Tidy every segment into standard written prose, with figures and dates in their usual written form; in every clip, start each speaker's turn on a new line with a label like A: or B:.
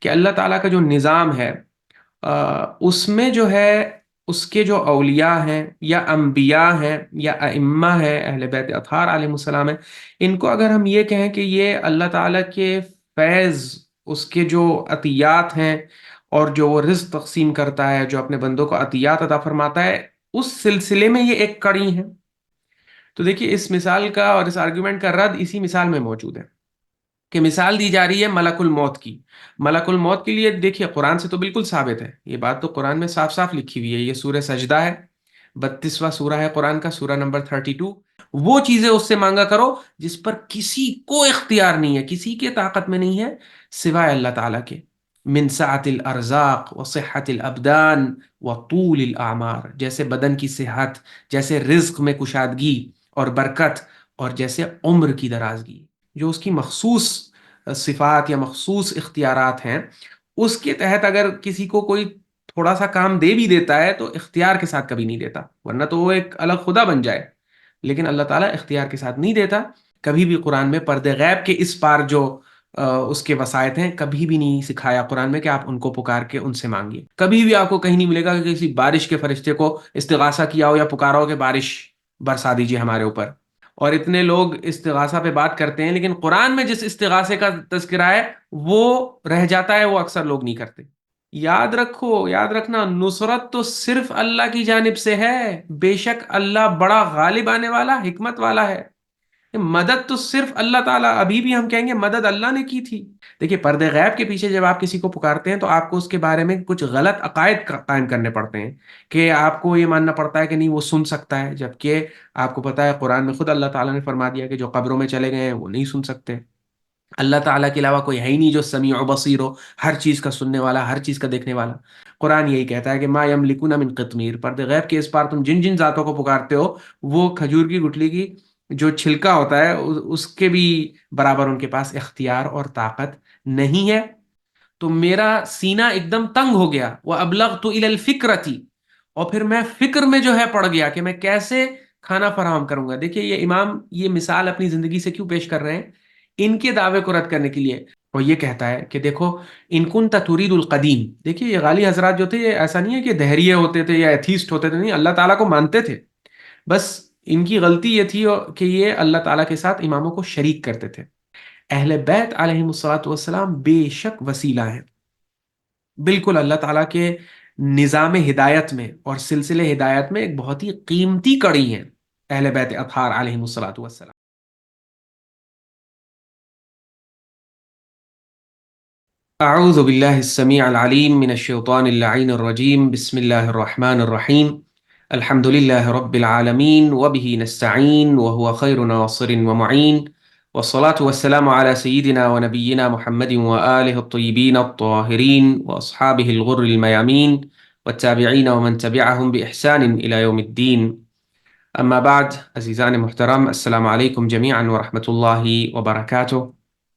A: کہ اللہ تعالیٰ کا جو نظام ہے اس میں جو ہے اس کے جو اولیاء ہیں یا انبیاء ہیں یا ائمہ ہیں، اہل بیت اطہار علیہ السلام ہیں، ان کو اگر ہم یہ کہیں کہ یہ اللہ تعالیٰ کے فیض، اس کے جو عطیات ہیں اور جو وہ رزق تقسیم کرتا ہے، جو اپنے بندوں کو عطیات عطا فرماتا ہے، اس سلسلے میں یہ ایک کڑی ہے۔ تو دیکھیے اس مثال کا اور اس آرگیومنٹ کا رد اسی مثال میں موجود ہے، کہ مثال دی جا رہی ہے ملک الموت کی۔ ملک الموت کے لیے دیکھیے قرآن سے تو بالکل ثابت ہے، یہ بات تو قرآن میں صاف صاف لکھی ہوئی ہے، یہ سورہ سجدہ ہے، 32واں سورہ ہے قرآن کا، سورہ نمبر 32۔ وہ چیزیں اس سے مانگا کرو جس پر کسی کو اختیار نہیں ہے، کسی کے طاقت میں نہیں ہے سوائے اللہ تعالیٰ کے، من سعت الارزاق وصحت الابدان وطول الاعمار، جیسے بدن کی صحت، جیسے رزق میں کشادگی اور برکت، اور جیسے عمر کی درازگی، جو اس کی مخصوص صفات یا مخصوص اختیارات ہیں، اس کے تحت اگر کسی کو کوئی تھوڑا سا کام دے بھی دیتا ہے تو اختیار کے ساتھ کبھی نہیں دیتا، ورنہ تو وہ ایک الگ خدا بن جائے، لیکن اللہ تعالیٰ اختیار کے ساتھ نہیں دیتا کبھی بھی۔ قرآن میں پردے غیب کے اس پار جو اس کے وسائط ہیں، کبھی بھی نہیں سکھایا قرآن میں کہ آپ ان کو پکار کے ان سے مانگیے۔ کبھی بھی آپ کو کہیں نہیں ملے گا کہ کسی بارش کے فرشتے کو استغاثہ کیا ہو یا پکارا ہو کہ بارش برسا دیجیے ہمارے اوپر۔ اور اتنے لوگ استغاثہ پہ بات کرتے ہیں، لیکن قرآن میں جس استغاثے کا تذکرہ ہے وہ رہ جاتا ہے، وہ اکثر لوگ نہیں کرتے۔ یاد رکھو، یاد رکھنا، نصرت تو صرف اللہ کی جانب سے ہے، بے شک اللہ بڑا غالب آنے والا، حکمت والا ہے۔ مدد تو صرف اللہ تعالیٰ، ابھی بھی ہم کہیں گے مدد اللہ نے کی تھی۔ دیکھیے پردے غیب کے پیچھے جب آپ کسی کو پکارتے ہیں تو آپ کو اس کے بارے میں کچھ غلط عقائد قائم کرنے پڑتے ہیں، کہ آپ کو یہ ماننا پڑتا ہے کہ نہیں وہ سن سکتا ہے، جبکہ آپ کو پتا ہے قرآن میں خود اللہ تعالیٰ نے فرما دیا کہ جو قبروں میں چلے گئے ہیں وہ نہیں سن سکتے۔ اللہ تعالیٰ کے علاوہ کوئی ہے ہی نہیں جو سمیع و بصیر ہو، ہر چیز کا سننے والا، ہر چیز کا دیکھنے والا۔ قرآن یہی کہتا ہے کہ ما یملکون من قطمیر، پردے غیب کے اس پار تم جن جن ذاتوں کو پکارتے ہو، وہ کھجور کی گٹلی کی جو چھلکا ہوتا ہے اس کے بھی برابر ان کے پاس اختیار اور طاقت نہیں ہے۔ تو میرا سینہ ایک دم تنگ ہو گیا، وہ ابلغت الی الفکرتی، اور پھر میں فکر میں جو ہے پڑ گیا کہ میں کیسے کھانا فراہم کروں گا۔ دیکھیے یہ امام یہ مثال اپنی زندگی سے کیوں پیش کر رہے ہیں؟ ان کے دعوے کو رد کرنے کے لیے۔ اور یہ کہتا ہے کہ دیکھو ان کنت ترید القدیم، دیکھیے یہ غالی حضرات جو تھے یہ ایسا نہیں ہے کہ دہریے ہوتے تھے یا ایتھیسٹ ہوتے تھے، نہیں، اللہ تعالیٰ کو مانتے تھے، بس ان کی غلطی یہ تھی کہ یہ اللہ تعالیٰ کے ساتھ اماموں کو شریک کرتے تھے۔ اہل بیت علیہ الصلوۃ والسلام بے شک وسیلہ ہیں، بالکل اللہ تعالیٰ کے نظام ہدایت میں اور سلسلے ہدایت میں ایک بہت ہی قیمتی کڑی ہیں اہل بیت اطہار علیہ الصلوۃ والسلام۔ اعوذ باللہ السمیع العلیم من الشیطان اللعین الرجیم، بسم اللہ الرحمن الرحیم، الحمد للہ رب العالمین وبہ نستعین وهو خیر ناصر ومعین، والصلاة والسلام على سيدنا ونبينا محمد وآله الطيبين الطاهرين وأصحابه الغر الميامين والتابعين ومن تبعهم بإحسان إلى يوم الدين، أما بعد، عزیزان محترم، السلام علیکم جميعا ورحمۃ اللہ وبرکاتہ۔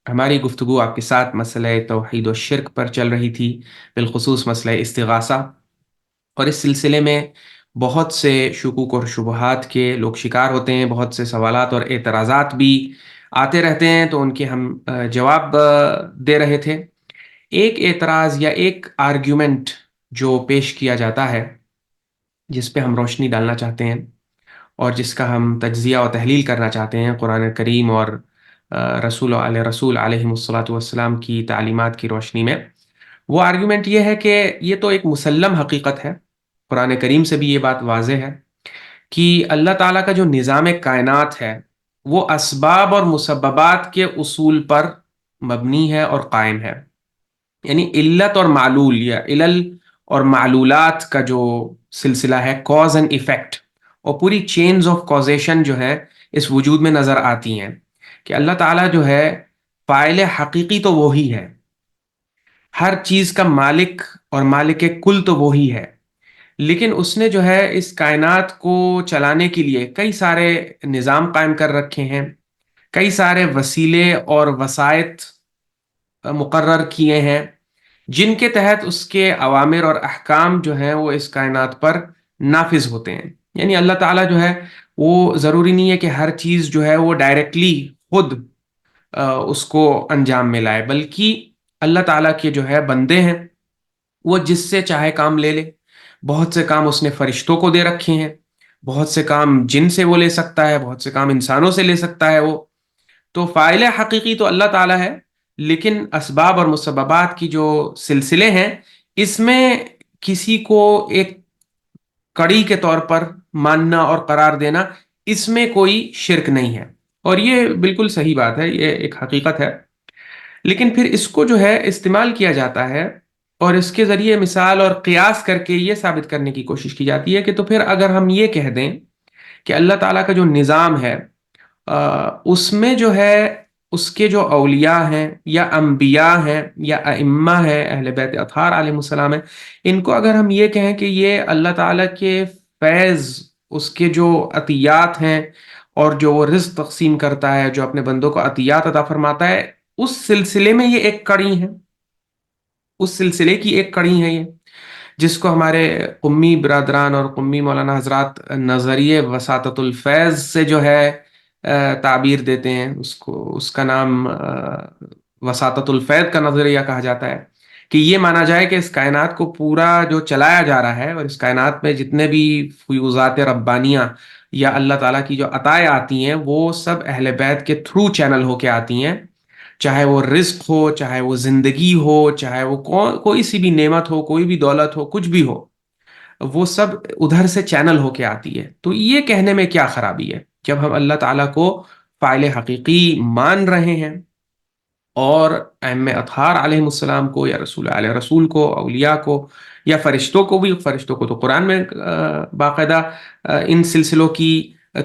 A: ہماری گفتگو آپ کے ساتھ مسئلہ توحید و شرک پر چل رہی تھی، بالخصوص مسئلہ استغاثہ، اور اس سلسلے میں بہت سے شکوک اور شبہات کے لوگ شکار ہوتے ہیں، بہت سے سوالات اور اعتراضات بھی آتے رہتے ہیں، تو ان کے ہم جواب دے رہے تھے۔ ایک اعتراض یا ایک آرگیومنٹ جو پیش کیا جاتا ہے، جس پہ ہم روشنی ڈالنا چاہتے ہیں اور جس کا ہم تجزیہ و تحلیل کرنا چاہتے ہیں قرآن کریم اور رسول علیہ الصلاۃ والسلام کی تعلیمات کی روشنی میں، وہ آرگیومنٹ یہ ہے کہ یہ تو ایک مسلم حقیقت ہے، قرآن کریم سے بھی یہ بات واضح ہے کہ اللہ تعالیٰ کا جو نظام کائنات ہے وہ اسباب اور مسببات کے اصول پر مبنی ہے اور قائم ہے، یعنی علت اور معلول یا علل اور معلولات کا جو سلسلہ ہے، کاز اینڈ ایفیکٹ، اور پوری چینز آف کازیشن جو ہے اس وجود میں نظر آتی ہیں، کہ اللہ تعالیٰ جو ہے فاعل حقیقی تو وہی ہے، ہر چیز کا مالک اور مالک کل تو وہی ہے، لیکن اس نے جو ہے اس کائنات کو چلانے کے لیے کئی سارے نظام قائم کر رکھے ہیں، کئی سارے وسیلے اور وسائط مقرر کیے ہیں، جن کے تحت اس کے اوامر اور احکام جو ہیں وہ اس کائنات پر نافذ ہوتے ہیں۔ یعنی اللہ تعالیٰ جو ہے وہ ضروری نہیں ہے کہ ہر چیز جو ہے وہ ڈائریکٹلی خود اس کو انجام میں لائے، بلکہ اللہ تعالیٰ کے جو ہے بندے ہیں، وہ جس سے چاہے کام لے لے. بہت سے کام اس نے فرشتوں کو دے رکھے ہیں، بہت سے کام جن سے وہ لے سکتا ہے، بہت سے کام انسانوں سے لے سکتا ہے وہ. تو فاعل حقیقی تو اللہ تعالیٰ ہے، لیکن اسباب اور مسببات کی جو سلسلے ہیں، اس میں کسی کو ایک کڑی کے طور پر ماننا اور قرار دینا، اس میں کوئی شرک نہیں ہے. اور یہ بالکل صحیح بات ہے، یہ ایک حقیقت ہے. لیکن پھر اس کو جو ہے استعمال کیا جاتا ہے، اور اس کے ذریعے مثال اور قیاس کر کے یہ ثابت کرنے کی کوشش کی جاتی ہے کہ تو پھر اگر ہم یہ کہہ دیں کہ اللہ تعالیٰ کا جو نظام ہے، اس میں جو ہے اس کے جو اولیاء ہیں یا انبیاء ہیں یا ائمہ ہیں، اہل بیت اطہار علیہ السلام ہیں، ان کو اگر ہم یہ کہیں کہ یہ اللہ تعالیٰ کے فیض، اس کے جو عطیات ہیں، اور جو وہ رزق تقسیم کرتا ہے، جو اپنے بندوں کو عطیات عطا فرماتا ہے، اس سلسلے میں یہ ایک کڑی ہے، اس سلسلے کی ایک کڑی ہے یہ، جس کو ہمارے قمی برادران اور قمی مولانا حضرات نظریے وساطت الفیض سے جو ہے تعبیر دیتے ہیں. اس کو، اس کا نام وساطت الفیض کا نظریہ کہا جاتا ہے. کہ یہ مانا جائے کہ اس کائنات کو پورا جو چلایا جا رہا ہے، اور اس کائنات میں جتنے بھی فیوضات ربانیہ یا اللہ تعالیٰ کی جو عطائیں آتی ہیں، وہ سب اہل بیت کے تھرو چینل ہو کے آتی ہیں. چاہے وہ رزق ہو، چاہے وہ زندگی ہو، چاہے وہ کوئی سی بھی نعمت ہو، کوئی بھی دولت ہو، کچھ بھی ہو، وہ سب ادھر سے چینل ہو کے آتی ہے. تو یہ کہنے میں کیا خرابی ہے جب ہم اللہ تعالیٰ کو فاعل حقیقی مان رہے ہیں، اور ائمہ اطہار علیہ السلام کو یا رسول علیہ رسول کو، اولیاء کو، یا فرشتوں کو بھی. فرشتوں کو تو قرآن میں باقاعدہ ان سلسلوں کی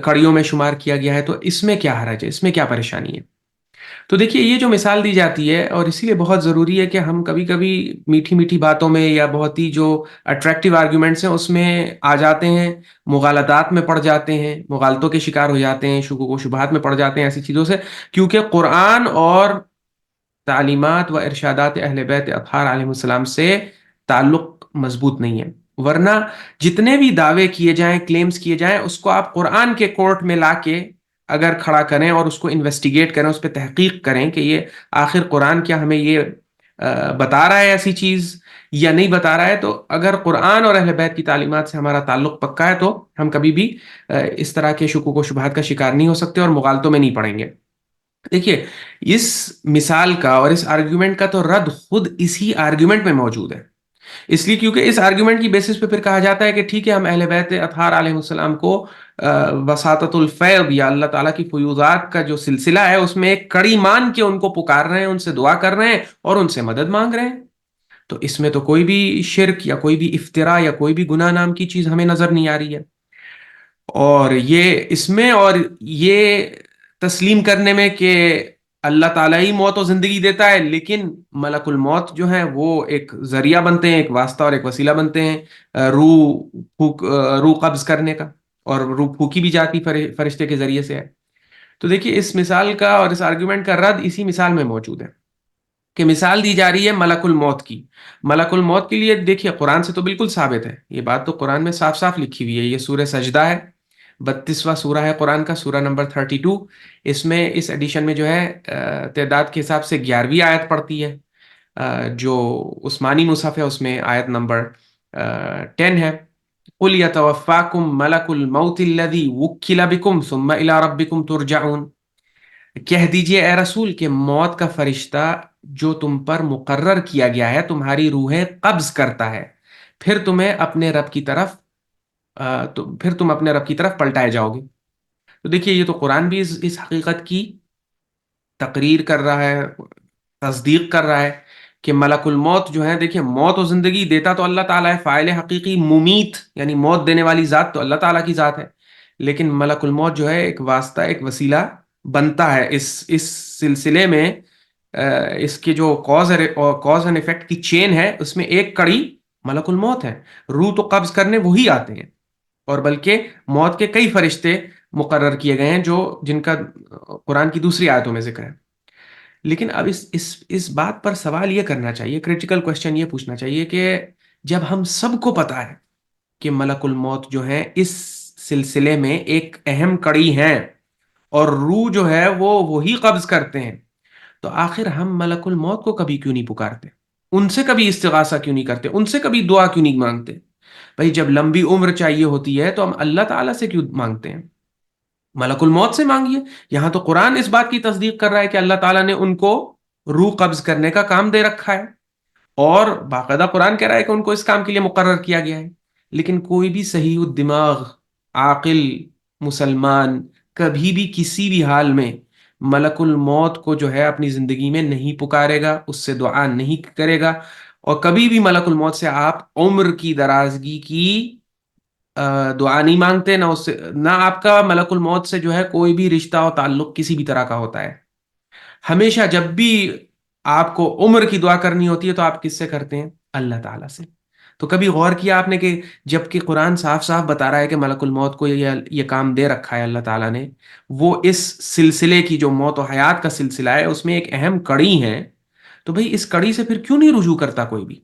A: کڑیوں میں شمار کیا گیا ہے. تو اس میں کیا حرج ہے، اس میں کیا پریشانی ہے؟ تو دیکھیے، یہ جو مثال دی جاتی ہے، اور اسی لیے بہت ضروری ہے کہ ہم کبھی کبھی میٹھی میٹھی باتوں میں یا بہت ہی جو اٹریکٹیو آرگیومنٹس ہیں اس میں آ جاتے ہیں، مغالطات میں پڑ جاتے ہیں، مغالطوں کے شکار ہو جاتے ہیں، شکوک و شبہات میں پڑ جاتے ہیں ایسی چیزوں سے. کیونکہ قرآن اور تعلیمات و ارشادات اہل بیت اطہار علیہ السلام سے تعلق مضبوط نہیں ہے. ورنہ جتنے بھی دعوے کیے جائیں، کلیمز کیے جائیں، اس کو آپ قرآن کے کورٹ میں لا کے اگر کھڑا کریں اور اس کو انویسٹیگیٹ کریں، اس پہ تحقیق کریں کہ یہ آخر قرآن کیا ہمیں یہ بتا رہا ہے ایسی چیز یا نہیں بتا رہا ہے، تو اگر قرآن اور اہل بیت کی تعلیمات سے ہمارا تعلق پکا ہے تو ہم کبھی بھی اس طرح کے شکوک و شبہات کا شکار نہیں ہو سکتے اور مغالطوں میں نہیں پڑیں گے. دیکھیے، اس مثال کا اور اس آرگیومنٹ کا تو رد خود اسی آرگیومنٹ میں موجود ہے. اس لیے کیونکہ اس آرگیومنٹ کی بیسس پہ پھر کہا جاتا ہے کہ ٹھیک ہے، ہم اہل بیت اطہار علیہ السلام کو وساطت الفیض یا اللہ تعالیٰ کی فیوضات کا جو سلسلہ ہے، اس میں ایک کڑی مان کے ان کو پکار رہے ہیں، ان سے دعا کر رہے ہیں اور ان سے مدد مانگ رہے ہیں. تو اس میں تو کوئی بھی شرک یا کوئی بھی افطرا یا کوئی بھی گناہ نام کی چیز ہمیں نظر نہیں آ رہی ہے. اور یہ اس میں، اور یہ تسلیم کرنے میں کہ اللہ تعالیٰ ہی موت و زندگی دیتا ہے، لیکن ملک الموت جو ہے وہ ایک ذریعہ بنتے ہیں، ایک واسطہ اور ایک وسیلہ بنتے ہیں روح قبض کرنے کا. اور روح پھونکی بھی جاتی فرشتے کے ذریعے سے ہے. تو دیکھیے، اس مثال کا اور اس آرگیومنٹ کا رد اسی مثال میں موجود ہے کہ مثال دی جا رہی ہے ملک الموت کی. ملک الموت کے لیے دیکھیے، قرآن سے تو بالکل ثابت ہے، یہ بات تو قرآن میں صاف صاف لکھی ہوئی ہے. یہ سورہ سجدہ ہے، 32واں سورہ ہے قرآن کا، سورہ نمبر 32. اس میں اس ایڈیشن میں جو ہے تعداد کے حساب سے 11ویں آیت پڑتی ہے. جو عثمانی مصحف ہے اس میں آیت نمبر 10 ہے. قُلْ يَتَوَفَّاكُمْ مَلَكُ الْمَوْتِ الَّذِي وُكِّلَ بِكُمْ ثُمَّ إِلَىٰ رَبِّكُمْ تُرْجَعُونَ. کہہ دیجئے اے رسول کہ موت کا فرشتہ جو تم پر مقرر کیا گیا ہے تمہاری روحیں قبض کرتا ہے، پھر تمہیں اپنے رب کی طرف تو پھر تم اپنے رب کی طرف پلٹائے جاؤ گے. تو دیکھیے، یہ تو قرآن بھی اس حقیقت کی تقریر کر رہا ہے، تصدیق کر رہا ہے کہ ملک الموت جو ہے، دیکھیے، موت و زندگی دیتا تو اللہ تعالیٰ ہے، فاعل حقیقی ممیت یعنی موت دینے والی ذات تو اللہ تعالیٰ کی ذات ہے. لیکن ملک الموت جو ہے ایک واسطہ، ایک وسیلہ بنتا ہے اس سلسلے میں. اس کے جو کاز اینڈ افیکٹ کی چین ہے، اس میں ایک کڑی ملک الموت ہے. روح تو قبض کرنے وہی آتے ہیں، اور بلکہ موت کے کئی فرشتے مقرر کیے گئے ہیں جن کا قرآن کی دوسری آیتوں میں ذکر ہے. لیکن اب اس بات پر سوال یہ کرنا چاہیے، کریٹیکل کوشچن یہ پوچھنا چاہیے کہ جب ہم سب کو پتا ہے کہ ملک الموت جو ہے اس سلسلے میں ایک اہم کڑی ہیں، اور روح جو ہے وہ وہی قبض کرتے ہیں، تو آخر ہم ملک الموت کو کبھی کیوں نہیں پکارتے؟ ان سے کبھی استغاثہ کیوں نہیں کرتے؟ ان سے کبھی دعا کیوں نہیں مانگتے؟ بھائی جب لمبی عمر چاہیے ہوتی ہے تو ہم اللہ تعالیٰ سے کیوں مانگتے ہیں؟ ملک الموت سے مانگیے. یہاں تو قرآن اس بات کی تصدیق کر رہا ہے کہ اللہ تعالیٰ نے ان کو روح قبض کرنے کا کام دے رکھا ہے، اور باقاعدہ قرآن کہہ رہا ہے کہ ان کو اس کام کے لیے مقرر کیا گیا ہے. لیکن کوئی بھی صحیح الدماغ عاقل مسلمان کبھی بھی کسی بھی حال میں ملک الموت کو جو ہے اپنی زندگی میں نہیں پکارے گا، اس سے دعا نہیں کرے گا. اور کبھی بھی ملک الموت سے آپ عمر کی درازگی کی دعا نہیں مانگتے، نہ اس سے، نہ آپ کا ملک الموت سے جو ہے کوئی بھی رشتہ اور تعلق کسی بھی طرح کا ہوتا ہے. ہمیشہ جب بھی آپ کو عمر کی دعا کرنی ہوتی ہے تو آپ کس سے کرتے ہیں؟ اللہ تعالیٰ سے. تو کبھی غور کیا آپ نے کہ جب کہ قرآن صاف صاف بتا رہا ہے کہ ملک الموت کو یہ کام دے رکھا ہے اللہ تعالیٰ نے، وہ اس سلسلے کی جو موت و حیات کا سلسلہ ہے اس میں ایک اہم کڑی ہے، تو بھئی اس کڑی سے پھر کیوں نہیں رجوع کرتا کوئی بھی؟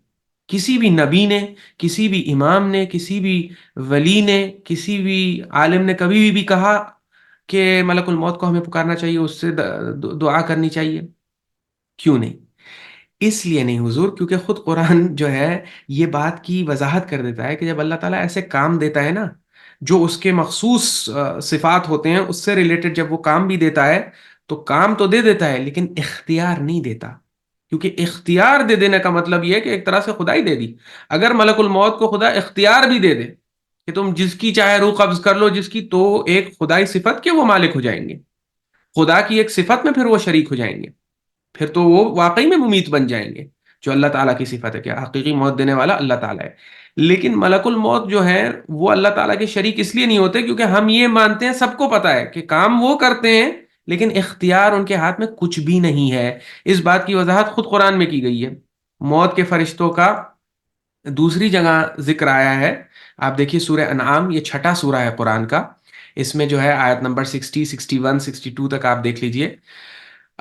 A: کسی بھی نبی نے، کسی بھی امام نے، کسی بھی ولی نے، کسی بھی عالم نے کبھی بھی کہا کہ ملک الموت کو ہمیں پکارنا چاہیے، اس سے دعا کرنی چاہیے؟ کیوں نہیں؟ اس لیے نہیں حضور، کیونکہ خود قرآن جو ہے یہ بات کی وضاحت کر دیتا ہے کہ جب اللہ تعالیٰ ایسے کام دیتا ہے نا، جو اس کے مخصوص صفات ہوتے ہیں اس سے ریلیٹڈ جب وہ کام بھی دیتا ہے، تو کام تو دے دیتا ہے لیکن اختیار نہیں دیتا. کیونکہ اختیار دے دینے کا مطلب یہ ہے کہ ایک طرح سے خدا ہی دے دی. اگر ملک الموت کو خدا اختیار بھی دے دے کہ تم جس کی چاہے روح قبض کر لو جس کی، تو ایک خدائی صفت کے وہ مالک ہو جائیں گے، خدا کی ایک صفت میں پھر وہ شریک ہو جائیں گے، پھر تو وہ واقعی میں ممیت بن جائیں گے، جو اللہ تعالیٰ کی صفت ہے کہ حقیقی موت دینے والا اللہ تعالیٰ ہے. لیکن ملک الموت جو ہے وہ اللہ تعالیٰ کے شریک اس لیے نہیں ہوتے کیونکہ ہم یہ مانتے ہیں، سب کو پتا ہے کہ کام وہ کرتے ہیں لیکن اختیار ان کے ہاتھ میں کچھ بھی نہیں ہے. اس بات کی وضاحت خود قرآن میں کی گئی ہے. موت کے فرشتوں کا دوسری جگہ ذکر آیا ہے، آپ دیکھیے سورہ انعام، یہ چھٹا سورہ ہے قرآن کا، اس میں جو ہے آیت نمبر 60، 61، 62 تک آپ دیکھ لیجئے.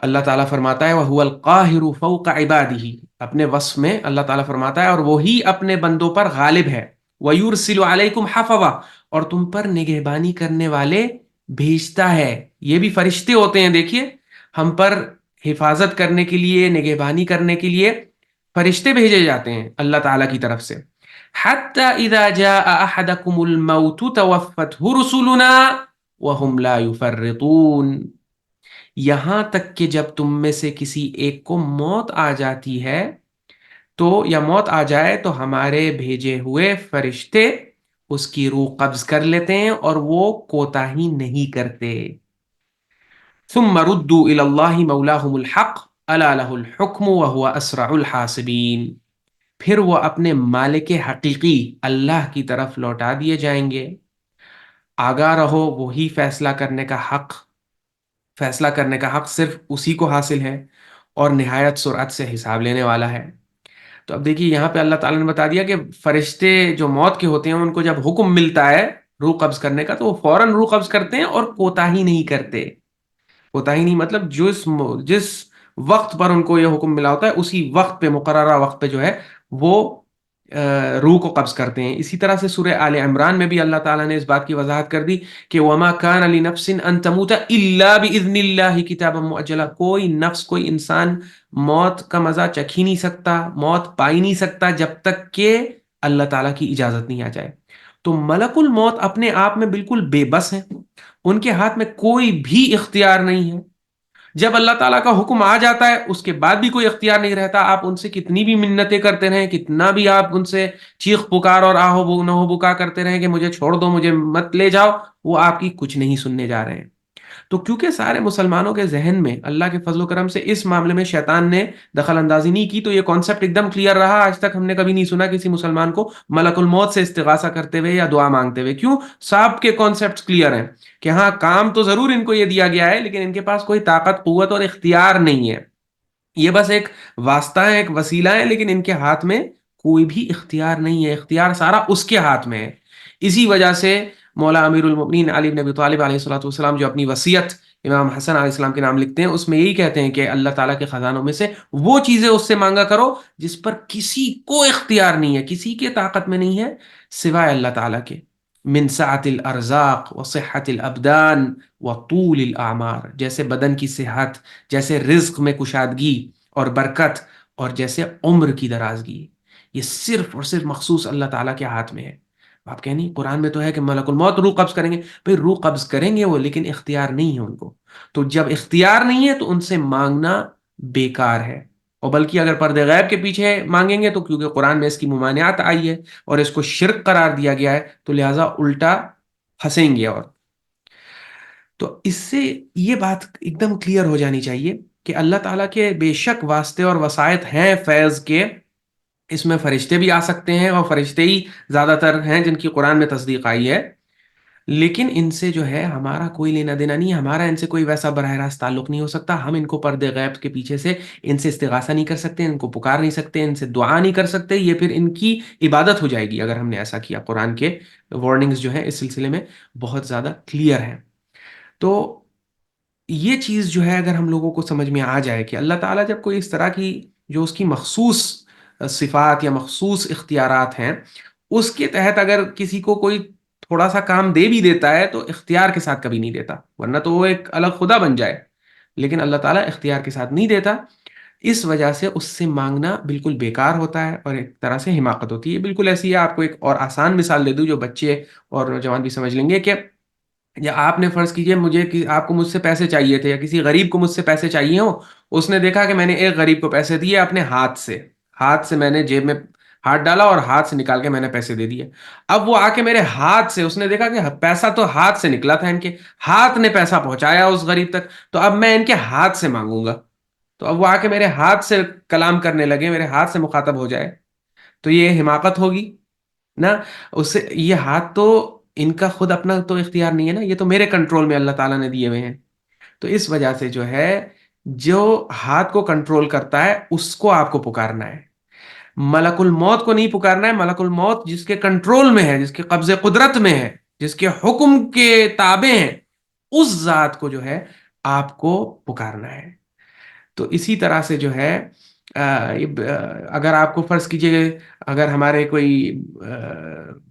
A: اللہ تعالیٰ فرماتا ہے وَهُوَ الْقَاهِرُ فَوْقَ عِبَادِهِ، اپنے وصف میں اللہ تعالیٰ فرماتا ہے اور وہی اپنے بندوں پر غالب ہے. وَيُرْسِلُ عَلَيْكُمْ حَفَظًا، اور تم پر نگہبانی کرنے والے بھیجتا ہے. یہ بھی فرشتے ہوتے ہیں، دیکھیے ہم پر حفاظت کرنے کے لیے، نگہبانی کرنے کے لیے فرشتے بھیجے جاتے ہیں اللہ تعالیٰ کی طرف سے. حَتَّى إِذَا جَاءَ أَحَدَكُمُ الْمَوْتُ تَوَفَّتْهُ رُسُلُنَا وَهُمْ لَا يُفَرِّطُونَ، یہاں تک کہ جب تم میں سے کسی ایک کو موت آ جاتی ہے تو، یا موت آ جائے تو ہمارے بھیجے ہوئے فرشتے اس کی روح قبض کر لیتے ہیں اور وہ کوتاہی نہیں کرتے. ثم ردوا الى الله مولاهم الحق الا له الحكم وهو اسرع الحاسبین، پھر وہ اپنے مالک حقیقی اللہ کی طرف لوٹا دیے جائیں گے. آگاہ رہو، وہی فیصلہ کرنے کا حق صرف اسی کو حاصل ہے اور نہایت سرعت سے حساب لینے والا ہے. تو اب دیکھیے یہاں پہ اللہ تعالیٰ نے بتا دیا کہ فرشتے جو موت کے ہوتے ہیں ان کو جب حکم ملتا ہے روح قبض کرنے کا تو وہ فوراً روح قبض کرتے ہیں اور کوتاہی نہیں کرتے. کوتاہی نہیں مطلب جس وقت پر ان کو یہ حکم ملا ہوتا ہے اسی وقت پہ، مقررہ وقت پہ جو ہے وہ روح کو قبض کرتے ہیں. اسی طرح سے سورہ آل عمران میں بھی اللہ تعالیٰ نے اس بات کی وضاحت کر دی کہ وَمَا كَانَ لِنَفْسٍ أَن تَمُوتَ إِلَّا بِإِذْنِ اللَّهِ كِتَابًا مُؤَجَّلًا، کوئی نفس، کوئی انسان موت کا مزہ چکھ ہی نہیں سکتا، موت پا ہی نہیں سکتا جب تک کہ اللہ تعالیٰ کی اجازت نہیں آ جائے. تو ملک الموت اپنے آپ میں بالکل بے بس ہیں، ان کے ہاتھ میں کوئی بھی اختیار نہیں ہے. جب اللہ تعالیٰ کا حکم آ جاتا ہے اس کے بعد بھی کوئی اختیار نہیں رہتا. آپ ان سے کتنی بھی منتیں کرتے رہیں، کتنا بھی آپ ان سے چیخ پکار اور آہو نہو بکا کرتے رہیں کہ مجھے چھوڑ دو، مجھے مت لے جاؤ، وہ آپ کی کچھ نہیں سننے جا رہے ہیں. تو کیونکہ سارے مسلمانوں کے ذہن میں اللہ کے فضل و کرم سے اس معاملے میں شیطان نے دخل اندازی نہیں کی، تو یہ کانسیپٹ ایک دم کلیئر رہا. آج تک ہم نے کبھی نہیں سنا کسی مسلمان کو ملک الموت سے استغاثہ کرتے ہوئے یا دعا مانگتے ہوئے. کیوں؟ سب کے کانسیپٹس کلیئر ہیں کہ ہاں کام تو ضرور ان کو یہ دیا گیا ہے لیکن ان کے پاس کوئی طاقت، قوت اور اختیار نہیں ہے. یہ بس ایک واسطہ ہے، ایک وسیلہ ہے، لیکن ان کے ہاتھ میں کوئی بھی اختیار نہیں ہے. اختیار سارا اس کے ہاتھ میں ہے. اسی وجہ سے مولا امیر المؤمنین علی بن ابی طالب علیہ الصلوۃ والسلام جو اپنی وصیت امام حسن علیہ السلام کے نام لکھتے ہیں اس میں یہی کہتے ہیں کہ اللہ تعالیٰ کے خزانوں میں سے وہ چیزیں اس سے مانگا کرو جس پر کسی کو اختیار نہیں ہے، کسی کے طاقت میں نہیں ہے سوائے اللہ تعالیٰ کے. من سعت الارزاق وصحت الابدان وطول الاعمار، جیسے بدن کی صحت، جیسے رزق میں کشادگی اور برکت، اور جیسے عمر کی درازگی، یہ صرف اور صرف مخصوص اللہ تعالیٰ کے ہاتھ میں ہے۔ آپ کہیں نہیں قرآن میں تو ہے کہ ملک الموت روح قبض کریں گے، بھئی روح قبض کریں گے وہ، لیکن اختیار نہیں ہے ان کو، تو جب اختیار نہیں ہے تو ان سے مانگنا بیکار ہے، اور بلکہ اگر پردے غیب کے پیچھے مانگیں گے تو کیونکہ قرآن میں اس کی ممانعت آئی ہے اور اس کو شرک قرار دیا گیا ہے، تو لہٰذا الٹا پھنسیں گے۔ اور تو اس سے یہ بات ایک دم کلیئر ہو جانی چاہیے کہ اللہ تعالیٰ کے بے شک واسطے اور وسائط ہیں فیض کے، اس میں فرشتے بھی آ سکتے ہیں، اور فرشتے ہی زیادہ تر ہیں جن کی قرآن میں تصدیق آئی ہے، لیکن ان سے جو ہے ہمارا کوئی لینا دینا نہیں ہے، ہمارا ان سے کوئی ویسا براہ راست تعلق نہیں ہو سکتا، ہم ان کو پردے غیب کے پیچھے سے ان سے استغاثہ نہیں کر سکتے، ان کو پکار نہیں سکتے، ان سے دعا نہیں کر سکتے، یہ پھر ان کی عبادت ہو جائے گی اگر ہم نے ایسا کیا۔ قرآن کے وارننگز جو ہیں اس سلسلے میں بہت زیادہ کلیئر ہیں۔ تو یہ چیز جو ہے اگر ہم لوگوں کو سمجھ میں آ جائے کہ اللہ تعالیٰ جب کوئی اس طرح کی جو اس کی مخصوص صفات یا مخصوص اختیارات ہیں اس کے تحت اگر کسی کو کوئی تھوڑا سا کام دے بھی دیتا ہے تو اختیار کے ساتھ کبھی نہیں دیتا، ورنہ تو وہ ایک الگ خدا بن جائے، لیکن اللہ تعالیٰ اختیار کے ساتھ نہیں دیتا، اس وجہ سے اس سے مانگنا بالکل بیکار ہوتا ہے اور ایک طرح سے حماقت ہوتی ہے۔ بالکل ایسی ہے، آپ کو ایک اور آسان مثال دے دوں جو بچے اور نوجوان بھی سمجھ لیں گے، کہ یا آپ نے فرض کیجئے مجھے آپ کو مجھ سے پیسے چاہیے تھے، یا کسی غریب کو مجھ سے پیسے چاہیے ہوں، اس نے دیکھا کہ میں نے ایک غریب کو پیسے دیے اپنے ہاتھ سے میں نے جیب میں ہاتھ ڈالا اور ہاتھ سے نکال کے میں نے پیسے دے دیے، اب وہ آ کے میرے ہاتھ سے، اس نے دیکھا کہ پیسہ تو ہاتھ سے نکلا تھا، ان کے ہاتھ نے پیسہ پہنچایا اس غریب تک، تو اب میں ان کے ہاتھ سے مانگوں گا، تو اب وہ آ کے میرے ہاتھ سے کلام کرنے لگے، میرے ہاتھ سے مخاطب ہو جائے، تو یہ حماقت ہوگی نا۔ اس سے یہ ہاتھ تو ان کا خود اپنا تو اختیار نہیں ہے نا، یہ تو میرے کنٹرول میں اللہ تعالیٰ نے دیے ہوئے ہیں، تو اس وجہ سے جو ہے جو ہاتھ کو کنٹرول کرتا ہے اس کو آپ کو پکارنا ہے، ملک الموت کو نہیں پکارنا ہے۔ ملک الموت جس کے کنٹرول میں ہے، جس کے قبض قدرت میں ہے، جس کے حکم کے تابع ہیں، اس ذات کو جو ہے آپ کو پکارنا ہے۔ تو اسی طرح سے جو ہے اگر آپ کو فرض کیجئے اگر ہمارے کوئی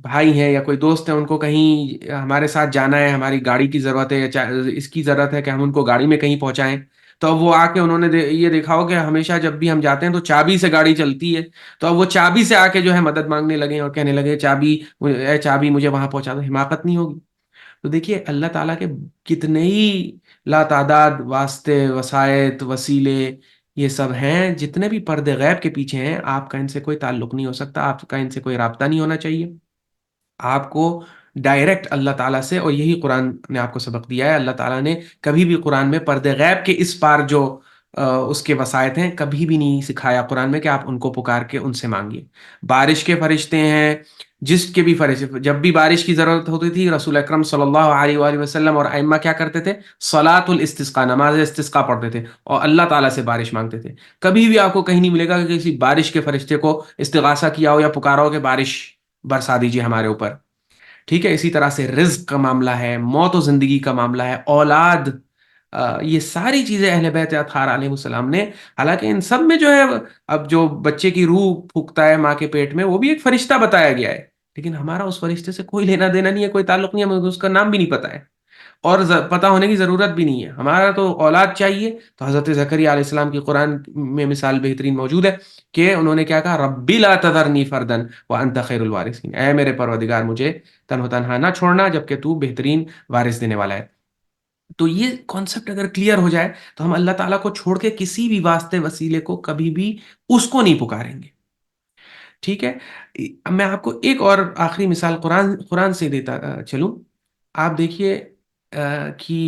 A: بھائی ہیں یا کوئی دوست ہیں، ان کو کہیں ہمارے ساتھ جانا ہے، ہماری گاڑی کی ضرورت ہے یا اس کی ضرورت ہے کہ ہم ان کو گاڑی میں کہیں پہنچائیں، تو اب وہ آ کے انہوں نے یہ دیکھا ہو کہ ہمیشہ جب بھی ہم جاتے ہیں تو چابی سے گاڑی چلتی ہے، تو اب وہ چابی سے آ کے جو ہے مدد مانگنے لگے اور کہنے لگے چابی، اے چابی مجھے وہاں پہنچا دو، حماقت نہیں ہوگی؟ تو دیکھیے اللہ تعالیٰ کے کتنے ہی لا تعداد واسطے، وسائط، وسیلے یہ سب ہیں، جتنے بھی پردے غیب کے پیچھے ہیں، آپ کا ان سے کوئی تعلق نہیں ہو سکتا، آپ کا ان سے کوئی رابطہ نہیں ہونا چاہیے، آپ کو ڈائریکٹ اللہ تعالیٰ سے، اور یہی قرآن نے آپ کو سبق دیا ہے، اللہ تعالیٰ نے کبھی بھی قرآن میں پردے غیب کے اس پار جو اس کے وسائط ہیں کبھی بھی نہیں سکھایا قرآن میں کہ آپ ان کو پکار کے ان سے مانگیے۔ بارش کے فرشتے ہیں، جس کے بھی فرشتے، جب بھی بارش کی ضرورت ہوتی تھی رسول اکرم صلی اللہ علیہ وآلہ وسلم اور ائمہ کیا کرتے تھے؟ صلاۃ الاستسقاء، نماز استسقاء پڑھتے تھے اور اللہ تعالیٰ سے بارش مانگتے تھے۔ کبھی بھی آپ کو کہیں نہیں ملے گا کہ کسی بارش کے فرشتے کو استغاثہ کیا ہو یا پکارا ہو کہ بارش برسا دیجیے ہمارے اوپر، ٹھیک ہے؟ اسی طرح سے رزق کا معاملہ ہے، موت و زندگی کا معاملہ ہے، اولاد، یہ ساری چیزیں اہل بیت اطہار علیہ السلام نے، حالانکہ ان سب میں جو ہے اب جو بچے کی روح پھونکتا ہے ماں کے پیٹ میں وہ بھی ایک فرشتہ بتایا گیا ہے، لیکن ہمارا اس فرشتے سے کوئی لینا دینا نہیں ہے، کوئی تعلق نہیں ہے، ہمیں اس کا نام بھی نہیں پتا ہے، اور پتہ ہونے کی ضرورت بھی نہیں ہے۔ ہمارا تو اولاد چاہیے، تو حضرت زکریا علیہ السلام کی قرآن میں مثال بہترین موجود ہے کہ انہوں نے کیا کہا؟ ربی لا تذرنی فردن وانت خیر الوارثین، اے میرے پروردگار مجھے تنہا تنہا نہ چھوڑنا جبکہ تو بہترین وارث دینے والا ہے۔ تو یہ کانسیپٹ اگر کلیئر ہو جائے تو ہم اللہ تعالیٰ کو چھوڑ کے کسی بھی واسطے وسیلے کو کبھی بھی اس کو نہیں پکاریں گے، ٹھیک ہے؟ اب میں آپ کو ایک اور آخری مثال قرآن سے دیتا چلوں۔ آپ دیکھیے کہ